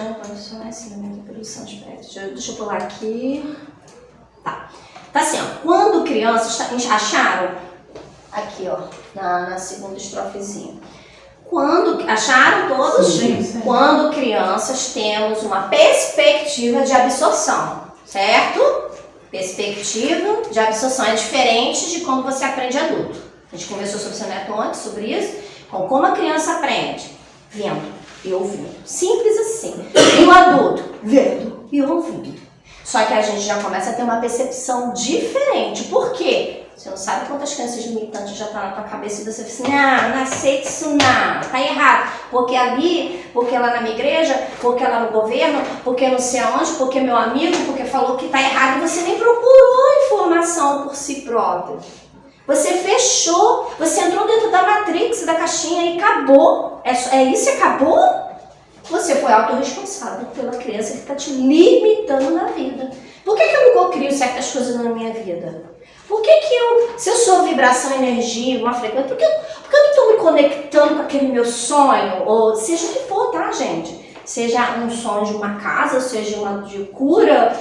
Speaker 1: deixa eu pular aqui. Tá. Tá assim, ó, quando crianças, acharam? Aqui, ó, na segunda estrofezinha. Quando, acharam todos?
Speaker 2: Sim.
Speaker 1: Quando crianças temos uma perspectiva de absorção, certo? Perspectiva de absorção é diferente de quando você aprende adulto. A gente conversou sobre isso antes, sobre isso. Então, como a criança aprende? Vendo e ouvindo. Simples assim. E o adulto? Vendo e ouvindo. Só que a gente já começa a ter uma percepção diferente. Por quê? Você não sabe quantas crianças limitantes já estão na tua cabeça e você fala assim, não aceita isso não, tá errado. Porque ali, porque lá na minha igreja, porque lá no governo, porque não sei aonde, porque meu amigo, porque falou que tá errado e você nem procurou informação por si próprio. Você fechou, você entrou dentro da matrix, da caixinha e acabou. É isso e acabou? Você foi autorresponsável pela criança que está te limitando na vida. Por que eu não crio certas coisas na minha vida? Por que eu, se eu sou vibração, energia, uma frequência, por que eu não estou me conectando com aquele meu sonho? Ou seja o que for, tá, gente? Seja um sonho de uma casa, seja uma de cura,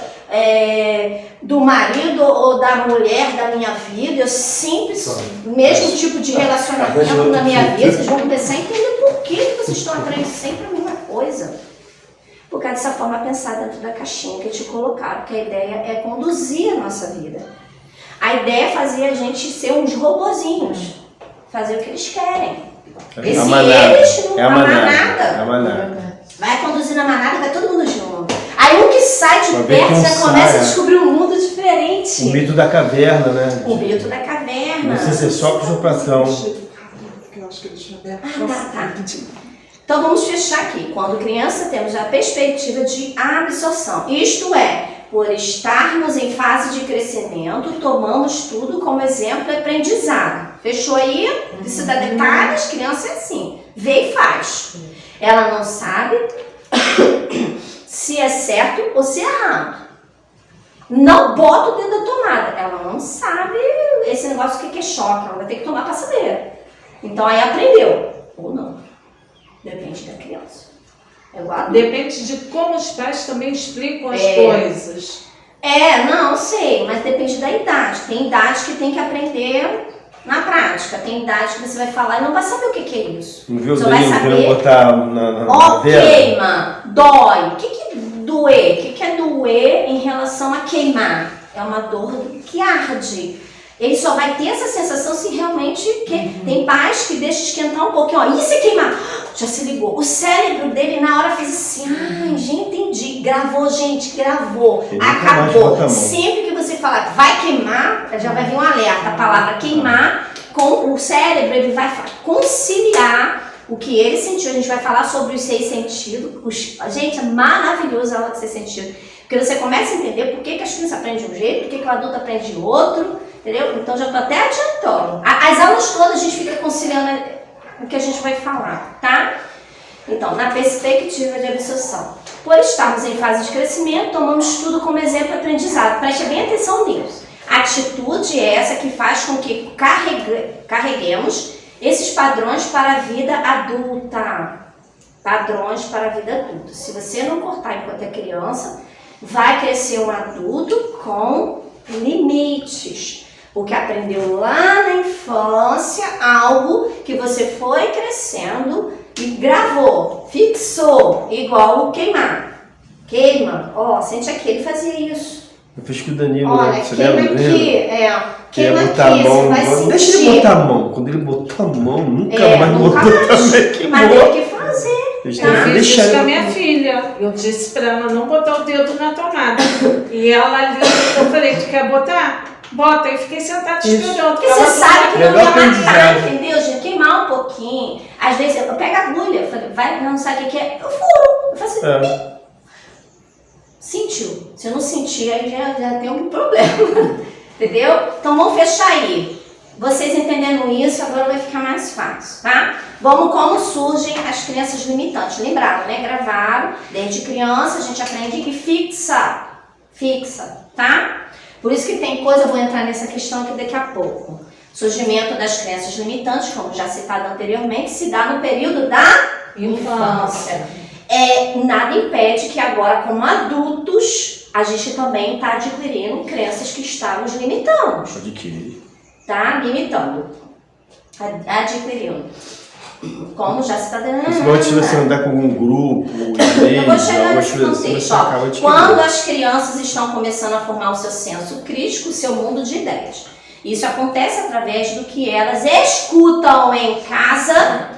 Speaker 1: do marido ou da mulher da minha vida. Eu sempre, mesmo tipo de relacionamento na minha vida, vocês vão começar a entender por que vocês estão atraindo sempre a mesma coisa. Por causa dessa forma pensar dentro da caixinha que te colocaram, que a ideia é conduzir a nossa vida. A ideia é fazer a gente ser uns robozinhos, fazer o que eles querem. E se eles não vão nada,
Speaker 2: é a manada.
Speaker 1: Vai conduzir na manada, vai todo mundo junto. Aí o que sai de perto já começa a descobrir um mundo diferente.
Speaker 2: O mito da caverna, né?
Speaker 1: O mito da caverna.
Speaker 2: Não sei se é só usurpação.
Speaker 1: Tá. Então vamos fechar aqui. Quando criança temos a perspectiva de absorção. Isto é, por estarmos em fase de crescimento, tomamos tudo como exemplo e aprendizado. Fechou aí? Precisa dar detalhes? Criança é assim. Vê e faz. Ela não sabe se é certo ou se é errado. Não bota o dedo da tomada. Ela não sabe esse negócio que é choque. Ela vai ter que tomar para saber. Então aí aprendeu. Ou não. Depende da criança. É igual.
Speaker 5: Depende de como os pais também explicam as coisas.
Speaker 1: Não sei, mas depende da idade. Tem idade que tem que aprender na prática. Tem idade que você vai falar e não vai saber o que é isso.
Speaker 2: Não viu o
Speaker 1: você vai
Speaker 2: Danilo querendo
Speaker 1: saber.
Speaker 2: botar na vela?
Speaker 1: Queima, dói. O que é doer? O que é doer em relação a queimar? É uma dor que arde. Ele só vai ter essa sensação se realmente... Tem pais que deixam esquentar um pouquinho. Ó, e se queimar? Já se ligou. O cérebro dele na hora fez assim. Ai, já entendi. Gravou, gente. Gravou.
Speaker 2: Ele
Speaker 1: acabou. Sempre que você falar vai queimar, já vai vir um alerta. A palavra queimar, com o cérebro, ele vai conciliar o que ele sentiu. A gente vai falar sobre os 6 sentidos. Gente, é maravilhoso a aula de 6 sentidos. Porque você começa a entender por que as crianças aprendem de um jeito, por que o adulto aprende de outro. Entendeu? Então já estou até adiantando. As aulas todas a gente fica conciliando o que a gente vai falar, tá? Então, na perspectiva de absorção. Por estarmos em fase de crescimento, tomamos tudo como exemplo e aprendizado. Preste bem atenção nisso. Atitude é essa que faz com que carreguemos esses padrões para a vida adulta. Padrões para a vida adulta. Se você não cortar enquanto é criança, vai crescer um adulto com limites. Porque aprendeu lá na infância algo que você foi crescendo e gravou, fixou, igual o queimar. Queima, ó, sente aqui, ele fazia isso.
Speaker 2: Eu fiz com o Danilo,
Speaker 1: olha,
Speaker 2: né? Você
Speaker 1: queima
Speaker 2: lembra
Speaker 1: aqui,
Speaker 2: dele?
Speaker 1: queima
Speaker 2: botar
Speaker 1: aqui,
Speaker 2: a mão,
Speaker 1: você vai sentir.
Speaker 2: deixa ele botar a mão. Quando ele botou a mão, nunca mais
Speaker 1: nunca
Speaker 2: botou
Speaker 1: mais.
Speaker 2: também. Queimou.
Speaker 1: Mas tem que fazer.
Speaker 2: Eles
Speaker 5: Eu
Speaker 2: têm que
Speaker 5: fiz
Speaker 2: deixar
Speaker 5: isso com a
Speaker 2: ele-
Speaker 5: minha filha. Eu disse pra ela não botar o dedo na tomada. E ela ali, eu falei, tu quer botar? Bota. E fiquei sentada esperando.
Speaker 1: Porque você sabe que não
Speaker 2: Melhor
Speaker 1: ia matar,
Speaker 2: aprendizado.
Speaker 1: entendeu, gente? Queimar um pouquinho. Às vezes eu pego a agulha, eu falei, vai, não sabe o que é? Eu furo. Eu faço assim, pim. Sentiu. Se eu não sentir, aí já tem algum problema. Entendeu? Então vamos fechar aí. Vocês entendendo isso, agora vai ficar mais fácil, tá? Vamos como surgem as crenças limitantes. Lembraram, né? Gravaram, desde criança a gente aprende que fixa, tá? Por isso que tem coisa, eu vou entrar nessa questão aqui daqui a pouco. Surgimento das crenças limitantes, como já citado anteriormente, se dá no período da infância. Nada impede que agora, como adultos, a gente também está adquirindo crenças que estavam nos limitando.
Speaker 2: Adquirir.
Speaker 1: Tá? Limitando. Adquirindo. Como já se está dando.
Speaker 2: Se você andar com algum grupo,
Speaker 1: eu vou chegar nesse contexto.
Speaker 2: você acaba adquirindo.
Speaker 1: Quando as crianças estão começando a formar o seu senso crítico, o seu mundo de ideias. Isso acontece através do que elas escutam em casa,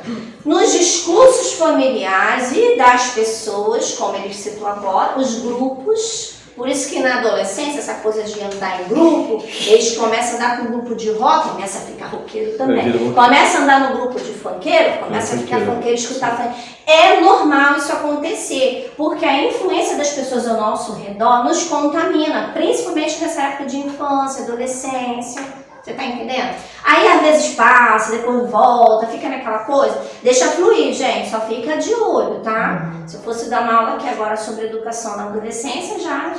Speaker 1: nos discursos familiares e das pessoas, como ele citou agora, os grupos. Por isso que na adolescência, essa coisa de andar em grupo, eles começam a andar com um grupo de rock, começa a ficar roqueiro também. Começa a andar no grupo de funkeiro, começa a ficar funkeiro, escutar funk. É normal isso acontecer, porque a influência das pessoas ao nosso redor nos contamina, principalmente nessa época de infância, adolescência. Você tá entendendo? Aí às vezes passa, depois volta, fica naquela coisa. Deixa fluir, gente, só fica de olho, tá? Se eu fosse dar uma aula aqui agora sobre educação na adolescência, já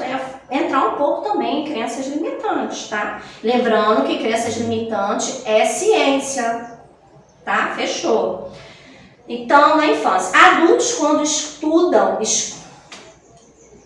Speaker 1: ia entrar um pouco também em crenças limitantes, tá? Lembrando que crenças limitantes é ciência, tá? Fechou. Então, na infância, adultos quando estudam,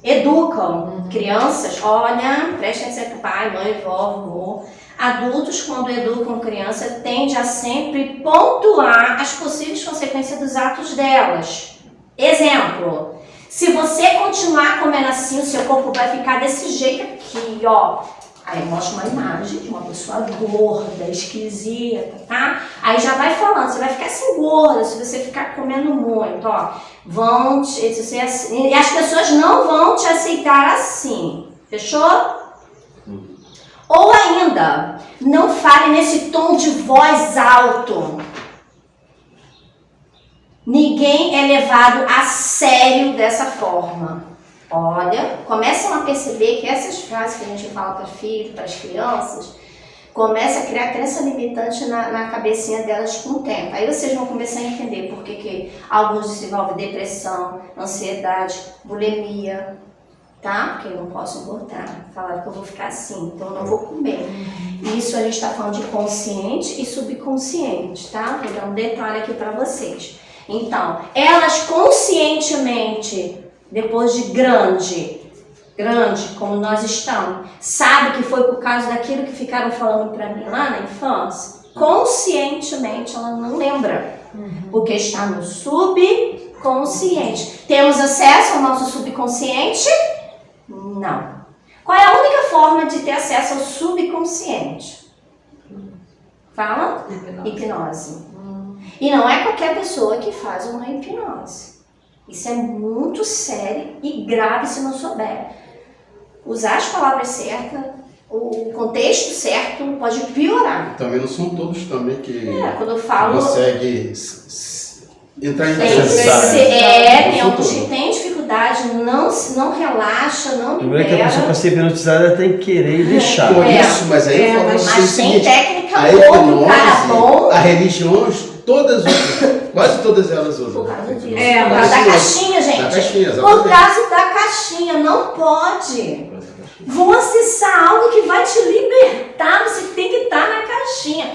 Speaker 1: educam crianças, olha, prestem atenção, pai, mãe, vovô. Adultos, quando educam criança, tendem a sempre pontuar as possíveis consequências dos atos delas. Exemplo, se você continuar comendo assim, o seu corpo vai ficar desse jeito aqui, ó. Aí mostra uma imagem de uma pessoa gorda, esquisita, tá? Aí já vai falando, você vai ficar assim gorda se você ficar comendo muito, ó. E as pessoas não vão te aceitar assim, fechou? Ou ainda, não fale nesse tom de voz alto. Ninguém é levado a sério dessa forma. Olha, começam a perceber que essas frases que a gente fala para filhos, para as crianças, começa a criar crença limitante na cabecinha delas com o tempo. Aí vocês vão começar a entender por que alguns desenvolvem depressão, ansiedade, bulimia, tá? Porque eu não posso engordar. Falaram que eu vou ficar assim, então eu não vou comer. Isso a gente está falando de consciente e subconsciente, tá? Vou dar um detalhe aqui para vocês. Então, elas conscientemente, depois de grande, como nós estamos, sabe que foi por causa daquilo que ficaram falando para mim lá na infância? Conscientemente ela não lembra, porque está no subconsciente. Temos acesso ao nosso subconsciente? Não. Qual é a única forma de ter acesso ao subconsciente? Fala? Hipnose. E não é qualquer pessoa que faz uma hipnose. Isso é muito sério e grave se não souber. Usar as palavras certas, o contexto certo pode piorar.
Speaker 4: Também não são todos também que
Speaker 1: quando eu falo,
Speaker 4: conseguem entrar em
Speaker 1: tem alguns que têm dificuldade, não relaxa, não
Speaker 2: Primeiro que a
Speaker 1: libera.
Speaker 2: pessoa para ser hipnotizada tem que querer e deixar.
Speaker 4: Por isso, mas aí eu falo
Speaker 1: Mas tem
Speaker 4: seguinte,
Speaker 1: técnica
Speaker 4: a
Speaker 1: boa, cara bom.
Speaker 4: a religiões, todas usam, quase todas elas usam.
Speaker 1: Por causa disso.
Speaker 5: É,
Speaker 1: Por causa da caixinha, gente.
Speaker 4: Da caixinha,
Speaker 1: Por
Speaker 4: exatamente.
Speaker 1: causa da caixinha, não pode. Vão acessar algo que vai te libertar, você tem que estar na caixinha.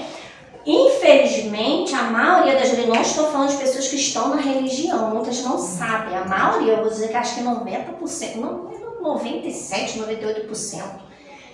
Speaker 1: Infelizmente, a maioria das religiões, não estou falando de pessoas que estão na religião, muitas não sabem. A maioria, eu vou dizer que acho que 90%, não, 97%,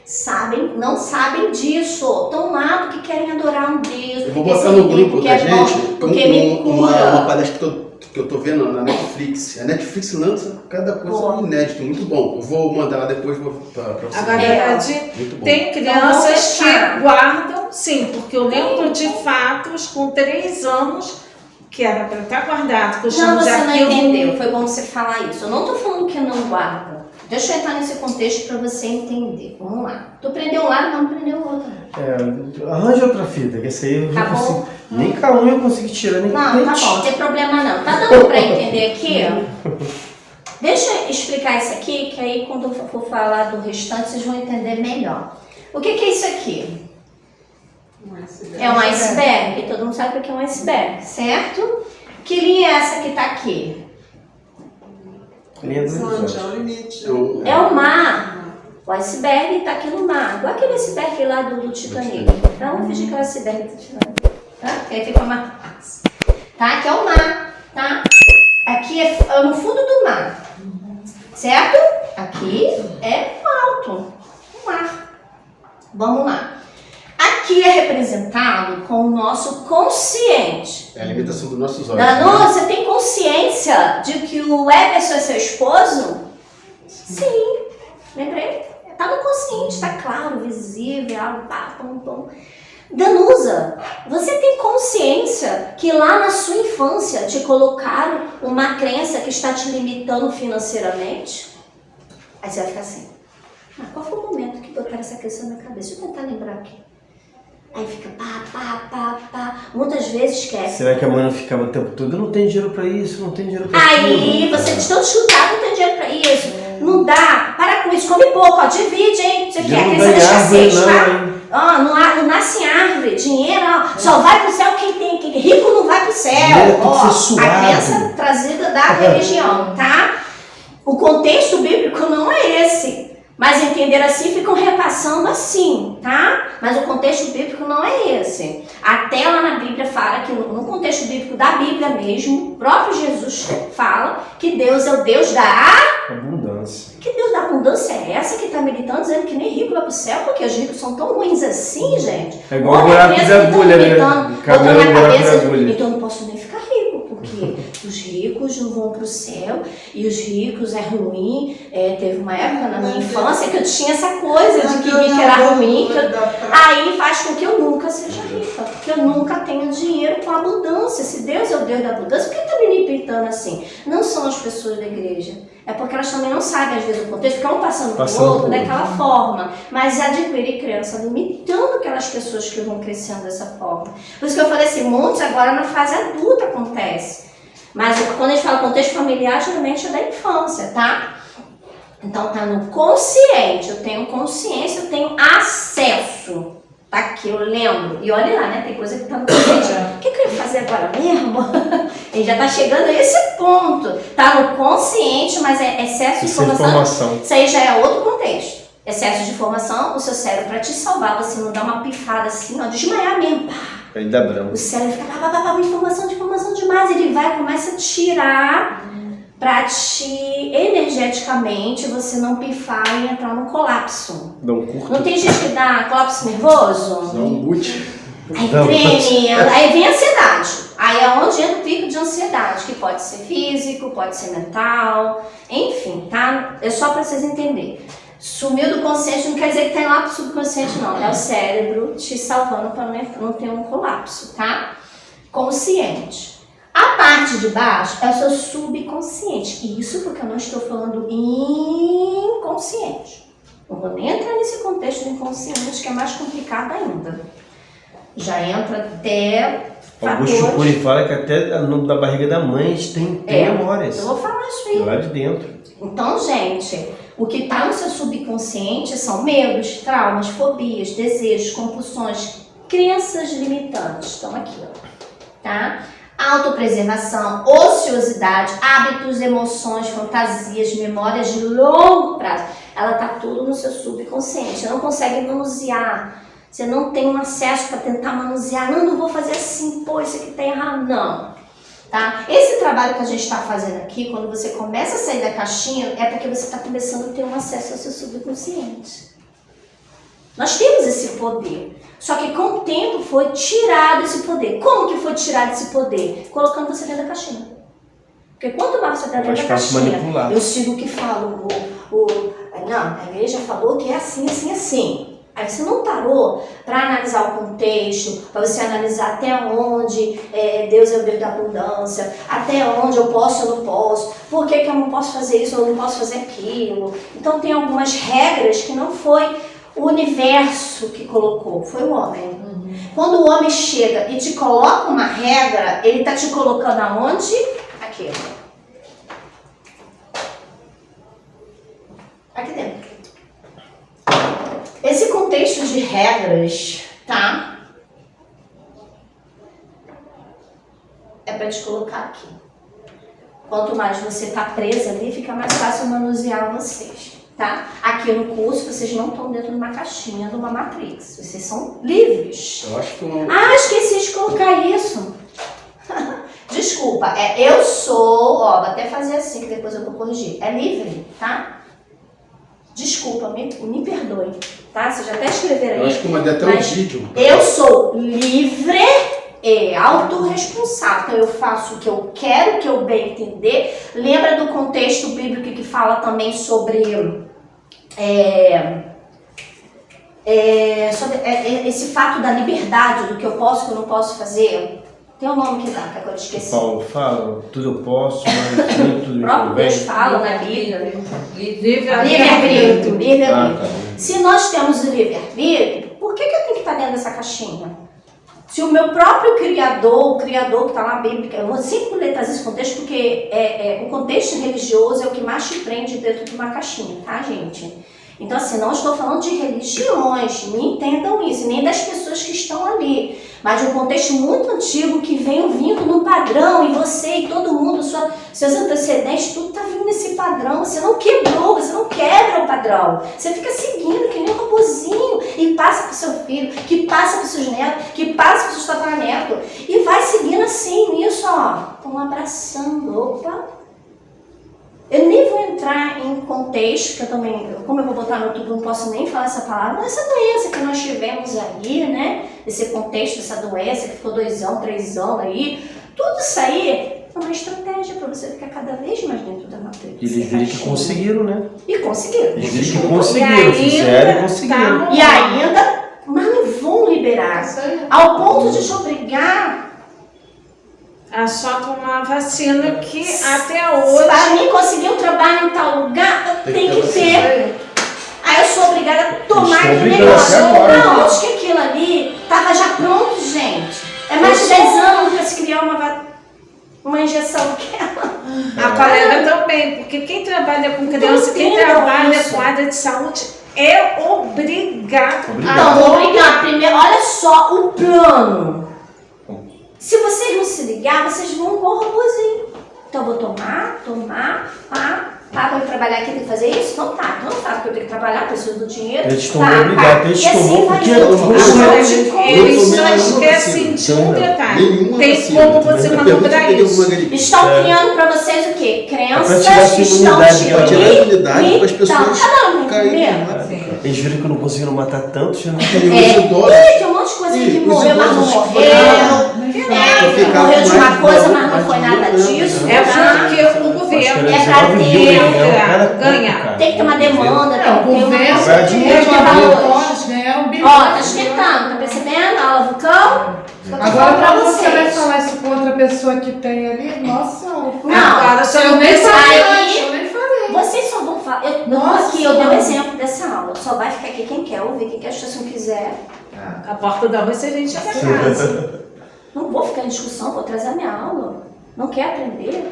Speaker 1: 98%, não sabem disso. Estão lá porque querem adorar um Deus.
Speaker 4: Eu vou botar no grupo da gente
Speaker 1: porque me cura.
Speaker 4: uma palestra que eu tô vendo na Netflix. A Netflix lança cada coisa inédita, muito bom. Eu vou mandar lá depois para vocês.
Speaker 5: Agora, na verdade,
Speaker 4: Muito bom.
Speaker 5: tem crianças
Speaker 1: Então, vamos
Speaker 5: que guardam, sim, porque eu lembro de fatos com 3 anos que era para estar guardado. Que eu
Speaker 1: Não,
Speaker 5: chamo de
Speaker 1: você não
Speaker 5: arquivo.
Speaker 1: entendeu. Foi bom você falar isso. Eu não estou falando que não guarda. Deixa eu entrar nesse contexto para você entender. Vamos lá. Tu prendeu um lado, mas não prendeu o outro.
Speaker 2: Arranja outra fita, que essa aí eu já
Speaker 1: Tá bom.
Speaker 2: consigo. Nem calma eu consigo tirar, nem
Speaker 1: Não, tá bom, não tem problema não. Tá dando para entender aqui? Deixa eu explicar isso aqui, que aí quando eu for falar do restante, vocês vão entender melhor. O que é isso aqui?
Speaker 6: iceberg.
Speaker 1: É um iceberg, todo mundo sabe o que é um iceberg, certo? Que linha é essa que está aqui?
Speaker 2: Linha do
Speaker 6: Horizonte,
Speaker 2: horizonte.
Speaker 6: é o limite.
Speaker 1: É o mar. O iceberg está aqui no mar. Igual aquele iceberg lá do Titanic. Então, vamos fingir que é o iceberg do Titanic. Tá? Que aí fica uma... Tá? Aqui é o mar. Tá? Aqui é no fundo do mar. Certo? Aqui é o alto. O mar. Vamos lá. Aqui é representado com o nosso consciente.
Speaker 4: É a limitação dos nossos olhos.
Speaker 1: Danilo, você tem consciência de que o Emerson é seu esposo? Sim. Lembrei? Tá no consciente, tá claro, visível, pá, pum, pum. Danusa, você tem consciência que lá na sua infância te colocaram uma crença que está te limitando financeiramente? Aí você vai ficar assim, qual foi o momento que botaram essa questão na minha cabeça? Deixa eu tentar lembrar aqui. Aí fica pá. Muitas vezes esquece.
Speaker 2: Será que a mãe não ficava o tempo todo? Eu não tenho dinheiro pra isso, não tenho dinheiro pra
Speaker 1: Aí
Speaker 2: aquilo.
Speaker 1: você de tanto chutar, não tem dinheiro pra isso. Não dá, para com isso, come pouco, ó, divide, hein? Você quer
Speaker 2: Não
Speaker 1: crença da
Speaker 2: ganha
Speaker 1: escassez,
Speaker 2: árvore,
Speaker 1: tá?
Speaker 2: não, hein?
Speaker 1: Não nasce em árvore, dinheiro, ó, só vai pro céu quem tem, quem rico não vai pro céu.
Speaker 2: Dinheiro tem que
Speaker 1: Ó,
Speaker 2: ser suado.
Speaker 1: a crença trazida da religião, tá? O contexto bíblico não é esse. Mas entender assim, ficam repassando assim, tá? Mas o contexto bíblico não é esse. Até lá na Bíblia fala que no contexto bíblico da Bíblia mesmo, o próprio Jesus fala que Deus é o Deus da
Speaker 2: Abundância.
Speaker 1: Que Deus da abundância é essa que está militando, dizendo que nem rico vai pro céu, porque os ricos são tão ruins assim, gente?
Speaker 2: É igual
Speaker 1: Olha
Speaker 2: o buraco
Speaker 1: a crença
Speaker 2: da
Speaker 1: que tão
Speaker 2: agulha, né?
Speaker 1: militando,
Speaker 2: Cabelo
Speaker 1: botando na
Speaker 2: buraco
Speaker 1: cabeça,
Speaker 2: da agulha.
Speaker 1: então eu não posso nem ficar rico, porque os ricos não vão pro céu, e os ricos é ruim. Teve uma época na minha infância que eu tinha essa coisa de que rico era ruim, aí faz com que eu nunca seja rica, que eu nunca tenha dinheiro com abundância. Se Deus é o Deus da abundância, por que está me limitando assim? Não são as pessoas da igreja. É porque elas também não sabem, às vezes, o contexto, ficam passando pro outro daquela forma, mas adquire crença, limitando aquelas pessoas que vão crescendo dessa forma. Por isso que eu falei assim, muitos agora na fase adulta acontece. Mas quando a gente fala contexto familiar, geralmente é da infância, tá? Então tá no consciente, eu tenho consciência, eu tenho acesso. Tá aqui, eu lembro. E olha lá, né? Tem coisa que tá no consciente. O que eu ia fazer agora mesmo? Ele já tá chegando a esse ponto. Tá no consciente, mas é excesso de informação. Isso aí já é outro contexto. Excesso de informação, o seu cérebro, pra te salvar, você não dá uma pifada assim, ó, desmaiar mesmo. Pá.
Speaker 2: Aí dá branco.
Speaker 1: O cérebro fica informação demais. Ele vai, começa a tirar pra te, energeticamente, você não pifar e entrar no colapso.
Speaker 2: Dá um curto.
Speaker 1: Não tem gente que dá colapso nervoso?
Speaker 4: Dá um boot.
Speaker 1: Aí treme, aí vem a ansiedade. Aí é onde entra o pico de ansiedade, que pode ser físico, pode ser mental, enfim, tá? É só pra vocês entenderem. Sumiu do consciente não quer dizer que tá lá pro subconsciente, não. É o cérebro te salvando pra não ter um colapso, tá? Consciente. A parte de baixo é o seu subconsciente. Isso porque eu não estou falando inconsciente. Não vou nem entrar nesse contexto do inconsciente, que é mais complicado ainda. Já entra até
Speaker 2: Augusto Cury fala que até da barriga da mãe tem memórias.
Speaker 1: Eu vou falar isso aí.
Speaker 2: Lá de dentro.
Speaker 1: Então, gente, o que está no seu subconsciente são medos, traumas, fobias, desejos, compulsões, crenças limitantes. Estão aqui, ó. Tá? Autopreservação, ociosidade, hábitos, emoções, fantasias, memórias de longo prazo. Ela está tudo no seu subconsciente. Você não consegue manusear. Você não tem um acesso para tentar manusear. Não vou fazer assim, pô, isso aqui está errado. Não. Tá? Esse trabalho que a gente está fazendo aqui, quando você começa a sair da caixinha, é porque você está começando a ter um acesso ao seu subconsciente. Nós temos esse poder. Só que com o tempo foi tirado esse poder. Como que foi tirado esse poder? Colocando você dentro da caixinha. Porque quanto mais você está dentro da caixinha, eu sigo o que falo. Não, a igreja falou que é assim, assim, assim. Aí você não parou para analisar o contexto, para você analisar até onde Deus é o Deus da abundância, até onde eu posso ou não posso, por que eu não posso fazer isso ou não posso fazer aquilo. Então tem algumas regras que não foi o universo que colocou, foi o homem. Quando o homem chega e te coloca uma regra, ele está te colocando aonde? Aqui. Aqui dentro. Esse contexto de regras, tá? É para te colocar aqui. Quanto mais você tá presa ali, fica mais fácil manusear vocês, tá? Aqui no curso, vocês não estão dentro de uma caixinha, de uma matrix. Vocês são livres.
Speaker 4: Eu acho que
Speaker 1: Esqueci de colocar isso. Desculpa, eu sou, vou até fazer assim, que depois eu vou corrigir. É livre, tá? Desculpa, me perdoe, tá? Vocês já até escreveram aí.
Speaker 4: eu acho que eu mandei até um
Speaker 1: mas
Speaker 4: vídeo.
Speaker 1: eu sou livre e autorresponsável. Então eu faço o que eu quero, o que eu bem entender. Lembra do contexto bíblico que fala também sobre esse fato da liberdade, do que eu posso e que eu não posso fazer? Tem um nome que dá, que agora eu esqueci.
Speaker 2: Paulo fala, tudo eu posso, mas nem tudo
Speaker 1: O
Speaker 2: me
Speaker 1: próprio Deus
Speaker 2: convém.
Speaker 1: fala na Bíblia.
Speaker 5: Livre-arbítrio.
Speaker 1: Livre-arbítrio.
Speaker 2: Tá.
Speaker 1: Se nós temos o livre-arbítrio, por que eu tenho que estar dentro dessa caixinha? Se o meu próprio Criador, o Criador que está na Bíblia, eu vou sempre trazer esse contexto porque o contexto religioso é o que mais te prende dentro de uma caixinha, tá, gente? Então, assim, não estou falando de religiões, me entendam isso, nem das pessoas que estão ali, mas de um contexto muito antigo que vem vindo num padrão e você e todo mundo, seus antecedentes, tudo está vindo nesse padrão. Você não quebrou, você não quebra o padrão. Você fica seguindo que nem um robozinho e passa para o seu filho, que passa para os seus netos, que passa para os seus tataranetos e vai seguindo assim nisso, com abraçando. Opa! Eu nem vou entrar em contexto, que eu também, como eu vou botar no YouTube, não posso nem falar essa palavra, mas essa doença que nós tivemos aí, né? Esse contexto, essa doença que ficou 2 anos, 3 anos aí, tudo isso aí é uma estratégia para você ficar cada vez mais dentro da matriz.
Speaker 2: E eles viram que conseguiram, né?
Speaker 1: E conseguiram.
Speaker 2: Eles viram que conseguiram, fizeram e conseguiram.
Speaker 1: E ainda, mas não vão liberar. Ao ponto de te obrigar
Speaker 5: a só tomar vacina que até hoje...
Speaker 1: para mim conseguir um trabalho em tal lugar, eu tenho que ter. Aí eu sou obrigada a tomar aquele negócio. Não, acho que aquilo ali estava já pronto, gente. É mais de 10 anos para se criar uma injeção daquela.
Speaker 5: A colega também, porque quem trabalha com criança, quem trabalha com área de saúde é obrigado.
Speaker 1: Não, obrigado. Primeiro, olha só o plano. Se vocês não se ligar, vocês vão com o robôzinho. Então eu vou tomar, vou trabalhar aqui, tem que fazer isso? Então tá, então tá, porque eu tenho que trabalhar, preciso do dinheiro.
Speaker 2: Eles estão obrigados, eles tomou porque
Speaker 5: Eles só esquecem de um detalhe. Tem como você manobrar isso.
Speaker 1: Estão criando pra vocês o quê? Crenças
Speaker 2: tirar
Speaker 1: que estão
Speaker 4: tirar a imunidade para as pessoas
Speaker 1: caírem.
Speaker 2: Eles viram que não conseguiram matar tantos, já não
Speaker 1: Tem um monte de coisa que morreu, mas não morreu. Morreu de uma coisa, mas não foi nada disso.
Speaker 5: É porque o governo
Speaker 1: é pra
Speaker 5: ganhar.
Speaker 1: Tem que ter uma demanda, tem que ter uma
Speaker 2: Vai dinheiro,
Speaker 7: Nós ganharam bilhões.
Speaker 1: Ó, tá esquentando, tá percebendo? A aula vulcão?
Speaker 7: Agora, quando você vai falar isso com outra pessoa que tem ali, nossa,
Speaker 5: Agora, só
Speaker 7: eu nem falei
Speaker 1: Aí-
Speaker 7: antes, eu nem falei.
Speaker 1: Vocês só vão falar. Eu tô
Speaker 7: Nossa
Speaker 1: aqui, eu dei o
Speaker 7: Senhora.
Speaker 1: exemplo dessa aula. Só vai ficar aqui quem quer ouvir, quem quer assistir, se não quiser.
Speaker 5: a porta da rua você vende a casa.
Speaker 1: Não vou ficar em discussão, vou trazer a minha aula. Não quer aprender?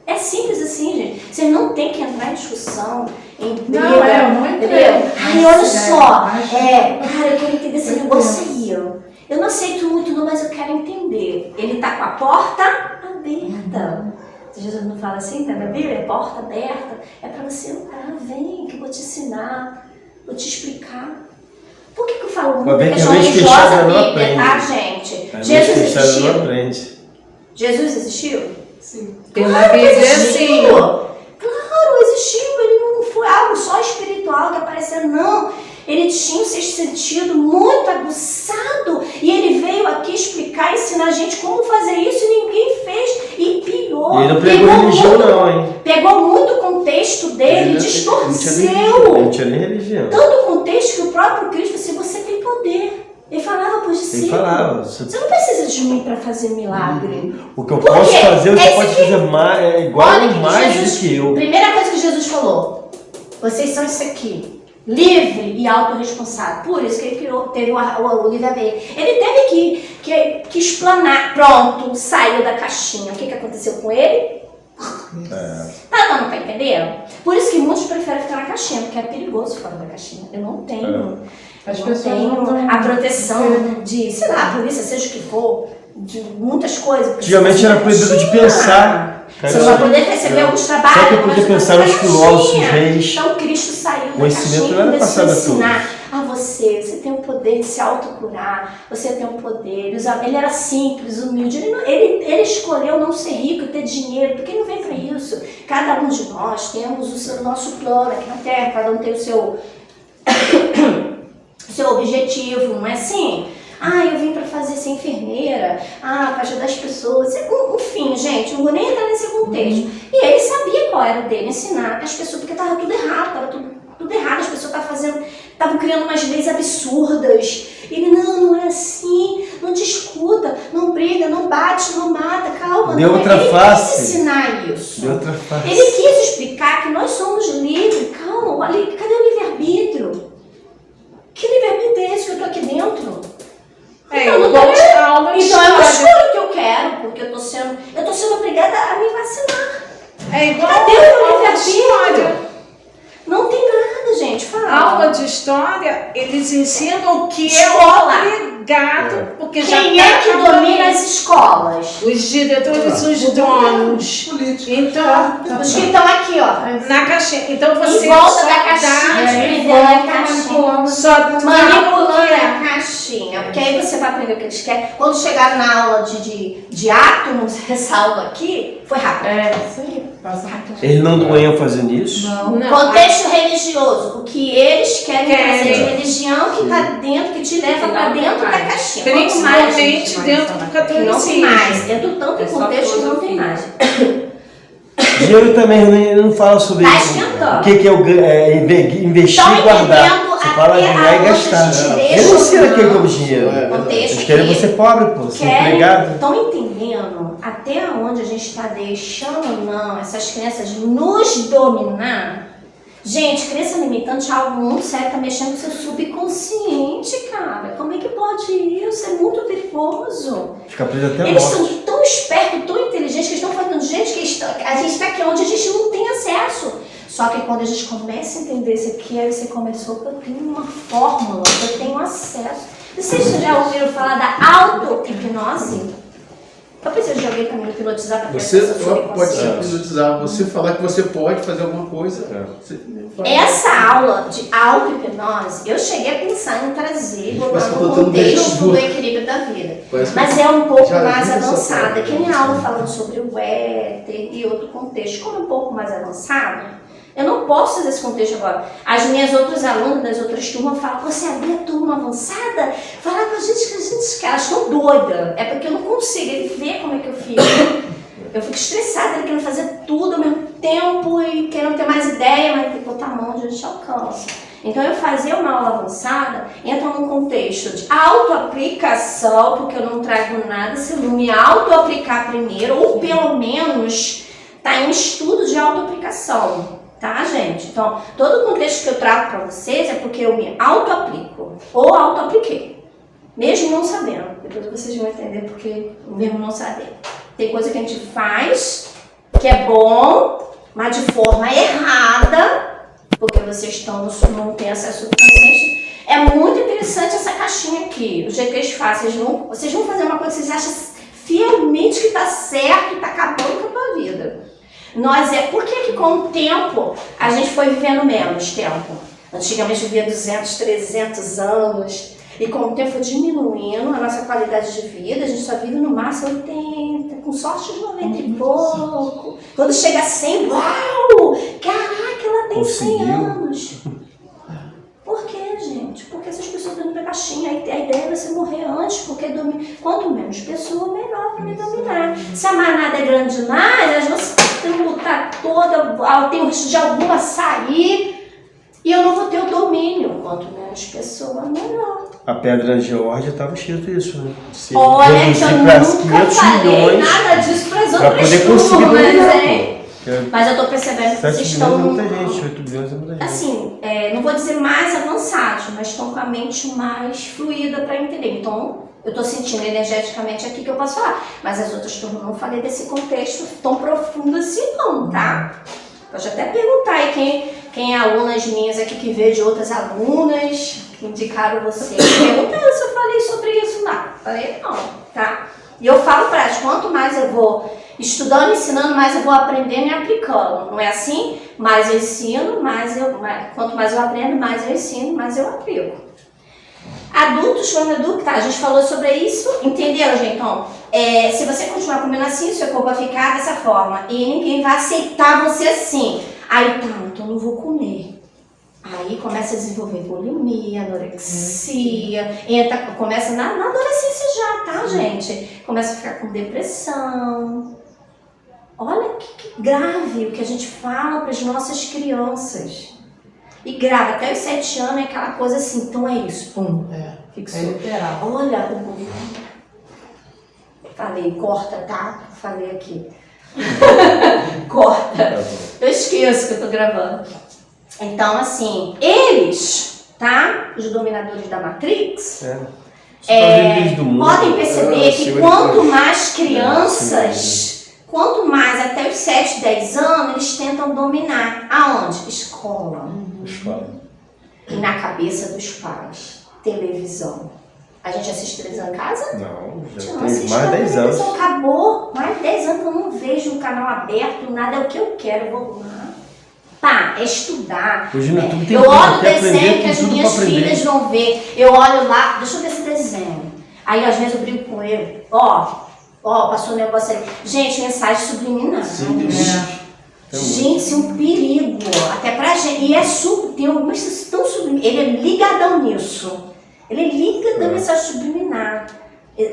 Speaker 1: É simples assim, gente. Vocês não tem que entrar em discussão, em briga.
Speaker 7: Não, eu não entrei.
Speaker 1: Entendeu? Ai, olha só.
Speaker 7: Mas-
Speaker 1: Cara, eu quero entender esse negócio aí. Eu não aceito muito não, mas eu quero entender. Ele tá com a porta aberta. Jesus não fala assim, tá na Bíblia? É porta aberta. É pra você entrar. Vem, que eu vou te ensinar. Vou te explicar. Por que eu falo muito
Speaker 2: ver que
Speaker 1: questão
Speaker 2: a mente
Speaker 1: religiosa
Speaker 2: fechada não
Speaker 1: Bíblia,
Speaker 2: aprende.
Speaker 1: tá, gente?
Speaker 2: A
Speaker 1: Jesus
Speaker 2: mente fechada não
Speaker 1: existiu?
Speaker 2: aprende.
Speaker 1: Jesus existiu?
Speaker 7: Sim.
Speaker 5: Pela
Speaker 1: Claro que
Speaker 5: Bíblia,
Speaker 1: existiu.
Speaker 5: sim.
Speaker 1: Claro, existiu. Ele não foi algo só espiritual que apareceu, não. Ele tinha um sexto sentido muito aguçado e ele veio aqui explicar, ensinar a gente como fazer isso e ninguém fez. E pior,
Speaker 2: E ele não pregou religião não, hein?
Speaker 1: pegou muito o contexto dele,
Speaker 2: Ele
Speaker 1: distorceu.
Speaker 2: não tinha nem religião.
Speaker 1: Tanto o contexto que o próprio Cristo disse, você tem poder. Ele falava para os
Speaker 2: Ele
Speaker 1: discípulos.
Speaker 2: falava,
Speaker 1: Você não precisa de mim para fazer milagre.
Speaker 2: o que eu
Speaker 1: Por
Speaker 2: posso
Speaker 1: quê?
Speaker 2: fazer, você
Speaker 1: Esse
Speaker 2: pode
Speaker 1: aqui-
Speaker 2: fazer mais, igual
Speaker 1: Olha o que
Speaker 2: mais
Speaker 1: Jesus,
Speaker 2: do que eu.
Speaker 1: Primeira coisa que Jesus falou. Vocês são isso aqui. Livre e autorresponsável. Por isso que ele criou, teve o livre-arbítrio. Ele teve que explanar. Pronto, saiu da caixinha. O que aconteceu com ele? Tá dando pra entender? Por isso que muitos preferem ficar na caixinha, porque é perigoso fora da caixinha. Eu não tenho.
Speaker 7: As
Speaker 1: não
Speaker 7: pessoas
Speaker 1: tenho
Speaker 7: não tão-
Speaker 1: a proteção de, sei lá, polícia, seja o que for, de muitas coisas.
Speaker 2: Antigamente era proibido de pensar.
Speaker 1: Você vai poder receber alguns trabalhos.
Speaker 2: Só que eu podia
Speaker 1: mas
Speaker 2: pensar
Speaker 1: você
Speaker 2: nos
Speaker 1: não
Speaker 2: filósofos,
Speaker 1: tinha.
Speaker 2: reis.
Speaker 1: Então Cristo saiu da
Speaker 2: Conhecimento
Speaker 1: caixinha
Speaker 2: não era
Speaker 1: e começou a
Speaker 2: passado a todos.
Speaker 1: ensinar a você tem o poder de se autocurar, você tem o poder. Ele era simples, humilde, ele escolheu não ser rico e ter dinheiro, porque ele não veio para isso. Cada um de nós temos o nosso plano aqui na Terra, cada um tem o seu objetivo, não é assim? Eu vim para fazer ser enfermeira, para ajudar as pessoas. Enfim, gente, não vou nem entrar nesse contexto. E ele sabia qual era o dele, ensinar as pessoas, porque estava tudo errado, estava tudo errado, as pessoas estavam criando umas leis absurdas. Ele, não é assim, não discuta, não briga, não bate, não mata, calma.
Speaker 2: Deu outra
Speaker 1: ele
Speaker 2: face.
Speaker 1: quis ensinar isso.
Speaker 2: Deu outra face.
Speaker 1: Ele quis explicar que nós somos livres, calma, cadê o livre-arbítrio? Que livre-arbítrio é esse que eu estou aqui dentro? Então,
Speaker 5: igual a aula de
Speaker 1: então eu
Speaker 5: história.
Speaker 1: escolho o que eu quero, porque eu tô sendo obrigada a me vacinar.
Speaker 5: É igual
Speaker 1: Cadê o
Speaker 5: a
Speaker 1: meu
Speaker 5: aula de
Speaker 1: livre-arbítrio?
Speaker 5: história.
Speaker 1: Não tem nada, gente, fala.
Speaker 5: Aula de história, eles ensinam o que
Speaker 1: Escola.
Speaker 5: é obrigado, porque já
Speaker 1: Quem
Speaker 5: tá
Speaker 1: é que
Speaker 5: acabando.
Speaker 1: domina as escolas?
Speaker 5: Os diretores, os donos.
Speaker 6: Política.
Speaker 5: Então,
Speaker 1: Os que estão aqui, ó.
Speaker 5: na caixinha. Então você
Speaker 1: Em volta
Speaker 5: só
Speaker 1: da caixinha,
Speaker 5: dá,
Speaker 1: prendendo a caixinha.
Speaker 5: só
Speaker 1: Manipulando a caixinha, porque aí você vai aprender o que eles querem. Quando chegaram na aula de átomos, essa aula aqui, foi rápido.
Speaker 7: Isso aí. Passa rápido.
Speaker 2: Eles não dão ênfase nisso?
Speaker 5: Não.
Speaker 1: Contexto religioso, o que eles querem
Speaker 5: Querem.
Speaker 1: trazer de religião que está dentro, que te leva para dentro da caixinha. Quanto mais,
Speaker 5: Principalmente dentro do
Speaker 1: não tem
Speaker 5: catolicismo.
Speaker 1: mais. Dentro do tanto de contexto não tem mais.
Speaker 2: Dinheiro também não fala sobre
Speaker 1: Tá
Speaker 2: isso.
Speaker 1: esquentando.
Speaker 2: O que é investir
Speaker 1: Estão
Speaker 2: e guardar.
Speaker 1: entendendo
Speaker 2: Você fala
Speaker 1: até
Speaker 2: ganhar e
Speaker 1: aonde
Speaker 2: gastar.
Speaker 1: a gente
Speaker 2: Ele
Speaker 1: deixa
Speaker 2: não ensina
Speaker 1: ou
Speaker 2: quem
Speaker 1: não.
Speaker 2: come dinheiro.
Speaker 1: Contexto
Speaker 2: Eles querem
Speaker 1: que
Speaker 2: você pobre, pô, ser empregado.
Speaker 1: estão entendendo até onde a gente está deixando ou não essas crenças nos dominar? Gente, crença limitante é algo muito sério, está mexendo com o seu subconsciente, cara. Como é que pode isso? É muito perigoso.
Speaker 2: Fica preso até a
Speaker 1: Eles
Speaker 2: morte.
Speaker 1: são tão espertos, tão inteligentes, que estão fazendo gente a gente está aqui onde a gente não tem acesso. Só que quando a gente começa a entender isso aqui, aí você começou, eu tenho uma fórmula, eu tenho acesso. Vocês já ouviram falar da auto-hipnose? Eu preciso de alguém para me hipnotizar para
Speaker 4: Você
Speaker 1: essa
Speaker 4: só pode se
Speaker 1: consciência.
Speaker 4: hipnotizar, você falar que você pode fazer alguma coisa. Você fala.
Speaker 1: Essa aula de auto-hipnose, eu cheguei a pensar em trazer, botar
Speaker 4: Parece que eu
Speaker 1: no
Speaker 4: tô tendo déjà
Speaker 1: contexto
Speaker 4: vu.
Speaker 1: do equilíbrio da vida.
Speaker 4: Parece que
Speaker 1: Mas é um pouco
Speaker 4: já
Speaker 1: mais
Speaker 4: vi essa
Speaker 1: avançada.
Speaker 4: forma.
Speaker 1: Que nem a aula falando sobre o éter e outro contexto. Como é um pouco mais avançado, eu não posso fazer esse contexto agora. As minhas outras alunas das outras turmas falam, você abriu a turma avançada? Fala com a gente que elas estão doidas. É porque eu não consigo, ele vê como é que eu fico. Eu fico estressada, ele querendo fazer tudo ao mesmo tempo e querendo ter mais ideia, mas tem que botar a mão onde a gente alcança. Então eu fazer uma aula avançada entra num contexto de autoaplicação, porque eu não trago nada, se eu não me autoaplicar primeiro, ou pelo menos tá em estudo de autoaplicação. Tá, gente? Então, todo o contexto que eu trago para vocês é porque eu me auto-aplico ou auto-apliquei, mesmo não sabendo. Depois vocês vão entender porque mesmo não saber. Tem coisa que a gente faz que é bom, mas de forma errada, porque vocês não têm acesso ao subconsciente. É muito interessante essa caixinha aqui, os GTs fáceis. Vocês vão fazer uma coisa que vocês acham fielmente que está certo e está acabando com a tua vida. Por que com o tempo a gente foi vivendo menos tempo? Antigamente vivia 200, 300 anos e com o tempo foi diminuindo a nossa qualidade de vida, a gente só vive no máximo 80, com sorte de 90 e pouco. Quando chega a 100, uau! Caraca, ela tem 100
Speaker 2: Conseguiu.
Speaker 1: anos. Por quê, gente? Porque essas pessoas estão na caixinha. A ideia é você morrer antes, porque quanto menos pessoa, melhor para me dominar. Se a manada é grande demais, elas vão ter que lutar toda, ela tem o risco de alguma sair e eu não vou ter o domínio. Quanto menos pessoa, melhor.
Speaker 2: A pedra de Geórgia estava escrito isso, né? Se
Speaker 1: Olha, que
Speaker 2: reduzir
Speaker 1: eu
Speaker 2: para
Speaker 1: nunca
Speaker 2: 500
Speaker 1: falei
Speaker 2: milhões
Speaker 1: nada disso para as
Speaker 2: para
Speaker 1: outras
Speaker 2: poder conseguir
Speaker 1: turmas,
Speaker 2: dominar,
Speaker 1: hein? Mas eu tô percebendo que
Speaker 2: 7
Speaker 1: vocês
Speaker 2: milhões é
Speaker 1: estão...
Speaker 2: muita gente, 8 bilhões é muita gente.
Speaker 1: Assim, não vou dizer mais avançados, mas estão com a mente mais fluida para entender. Então, eu estou sentindo energeticamente aqui que eu posso falar. Mas as outras turmas não falei desse contexto tão profundo assim não, tá? Pode até perguntar aí Quem é alunas minhas aqui que veio de outras alunas que indicaram você, perguntando se eu falei sobre isso lá. Falei, não, tá? E eu falo pra elas, quanto mais eu vou estudando, ensinando, mais eu vou aprendendo e aplicando. Não é assim? Mais eu ensino, quanto mais eu aprendo, mais eu ensino, mais eu aplico. Adultos, quando adulto, tá? A gente falou sobre isso, entenderam, gente? Então, se você continuar comendo assim, seu corpo vai ficar dessa forma. E ninguém vai aceitar você assim. Aí, tá, então eu não vou comer. Aí começa a desenvolver bulimia, anorexia, começa na adolescência já, tá, gente? Começa a ficar com depressão. Olha que grave o que a gente fala para as nossas crianças. E grave, até os 7 anos é aquela coisa assim, então é isso, pum, fixou.
Speaker 7: É literal.
Speaker 1: Olha, falei, corta, tá? Falei aqui. Corta. Eu esqueço que eu tô gravando. Então, assim, eles, tá? Os dominadores da Matrix, podem perceber que quanto mais crianças, quanto mais até os 7, 10 anos, eles tentam dominar. Aonde? Escola. E na cabeça dos pais. Televisão. A gente assiste televisão em casa?
Speaker 2: Não, já
Speaker 1: Não,
Speaker 2: tem mais de 10 anos.
Speaker 1: Acabou. Mais de 10 anos que eu não vejo um canal aberto, nada é o que eu quero, eu vou lá. Tá, é estudar.
Speaker 2: Hoje no YouTube tem
Speaker 1: eu
Speaker 2: tudo,
Speaker 1: olho o
Speaker 2: quer aprender,
Speaker 1: desenho que
Speaker 2: tem
Speaker 1: as
Speaker 2: tudo
Speaker 1: minhas
Speaker 2: pra aprender.
Speaker 1: filhas vão ver. Eu olho lá, deixa eu ver esse desenho. Aí às vezes eu brigo com ele. Passou um negócio ali. Gente, mensagem subliminar. Gente, isso é um perigo. Até pra gente. E é super, tem algumas coisas tão subliminares. Ele é ligadão nisso. Ele é ligadão mensagem subliminar.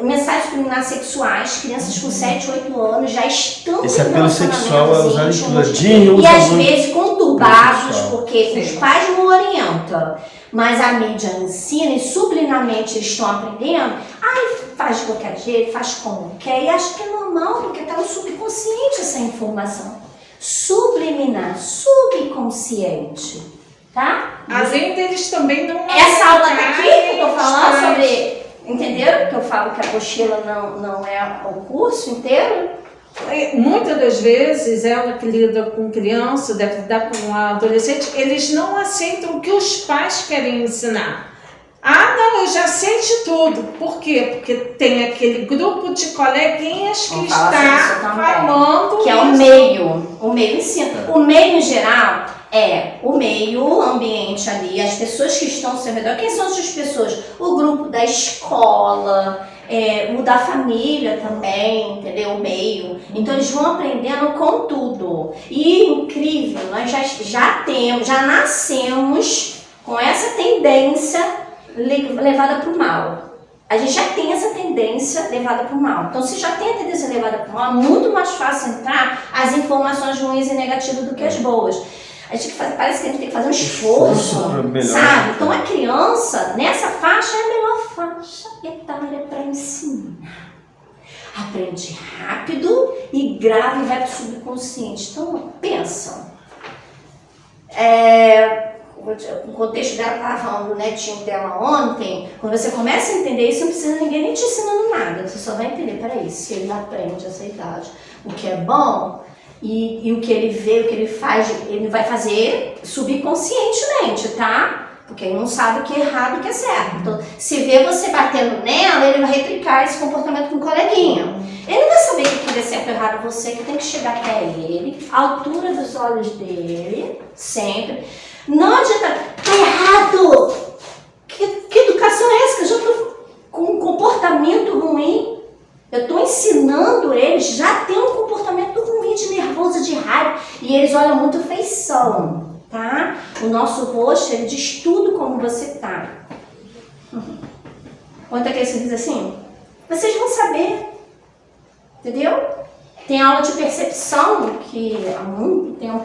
Speaker 1: Mensagens subliminares sexuais, crianças com 7, 8 anos já estão
Speaker 2: esse apelo sexual é usado em
Speaker 1: íntimos, e às vezes conturbados, porque os pais não orientam, mas a mídia ensina e subliminarmente eles estão aprendendo, aí faz de qualquer jeito, faz como quer, e acho que é normal, porque está no subconsciente essa informação. Subliminar, subconsciente, tá?
Speaker 5: Além deles também não...
Speaker 1: Essa aula daqui que eu tô falando sobre... Entenderam? Que eu falo que a apostila não é o curso inteiro?
Speaker 5: Muitas das vezes, ela que lida com criança, deve lidar com um adolescente, eles não aceitam o que os pais querem ensinar. Ah, não, eu já sei de tudo. Por quê? Porque tem aquele grupo de coleguinhas que está falando...
Speaker 1: Que é o meio ensina. O meio em geral... o meio ambiente ali, as pessoas que estão ao seu redor. Quem são essas pessoas? O grupo da escola, o da família também, entendeu? O meio. Então eles vão aprendendo com tudo. E incrível, nós já nascemos com essa tendência levada para o mal. A gente já tem essa tendência levada para o mal. Então, se já tem a tendência levada para o mal, é muito mais fácil entrar as informações ruins e negativas do que as boas. A gente parece que a gente tem que fazer um esforço, sabe? Então a criança, nessa faixa, é a melhor faixa etária para ensinar. Aprende rápido e grave e vai para o subconsciente. Então, pensa. O contexto dela estava falando do netinho dela ontem. Quando você começa a entender isso, não precisa ninguém nem te ensinando nada. Você só vai entender, peraí, se ele aprende essa idade, o que é bom... E o que ele vê, o que ele faz, ele vai fazer subconscientemente, tá? Porque ele não sabe o que é errado e o que é certo. Então, se vê você batendo nela, ele vai replicar esse comportamento com o coleguinha. Ele não vai saber o que é certo ou errado, você que tem que chegar até ele, a altura dos olhos dele, sempre. Não adianta, tá errado! Que educação é essa? Que eu já tô com um comportamento ruim. Eu estou ensinando eles já ter um comportamento ruim, de nervoso, de raiva. E eles olham muito feição, tá? O nosso rosto, ele diz tudo como você tá. Outra que você diz assim, vocês vão saber, entendeu? Tem aula de percepção, que há muito tempo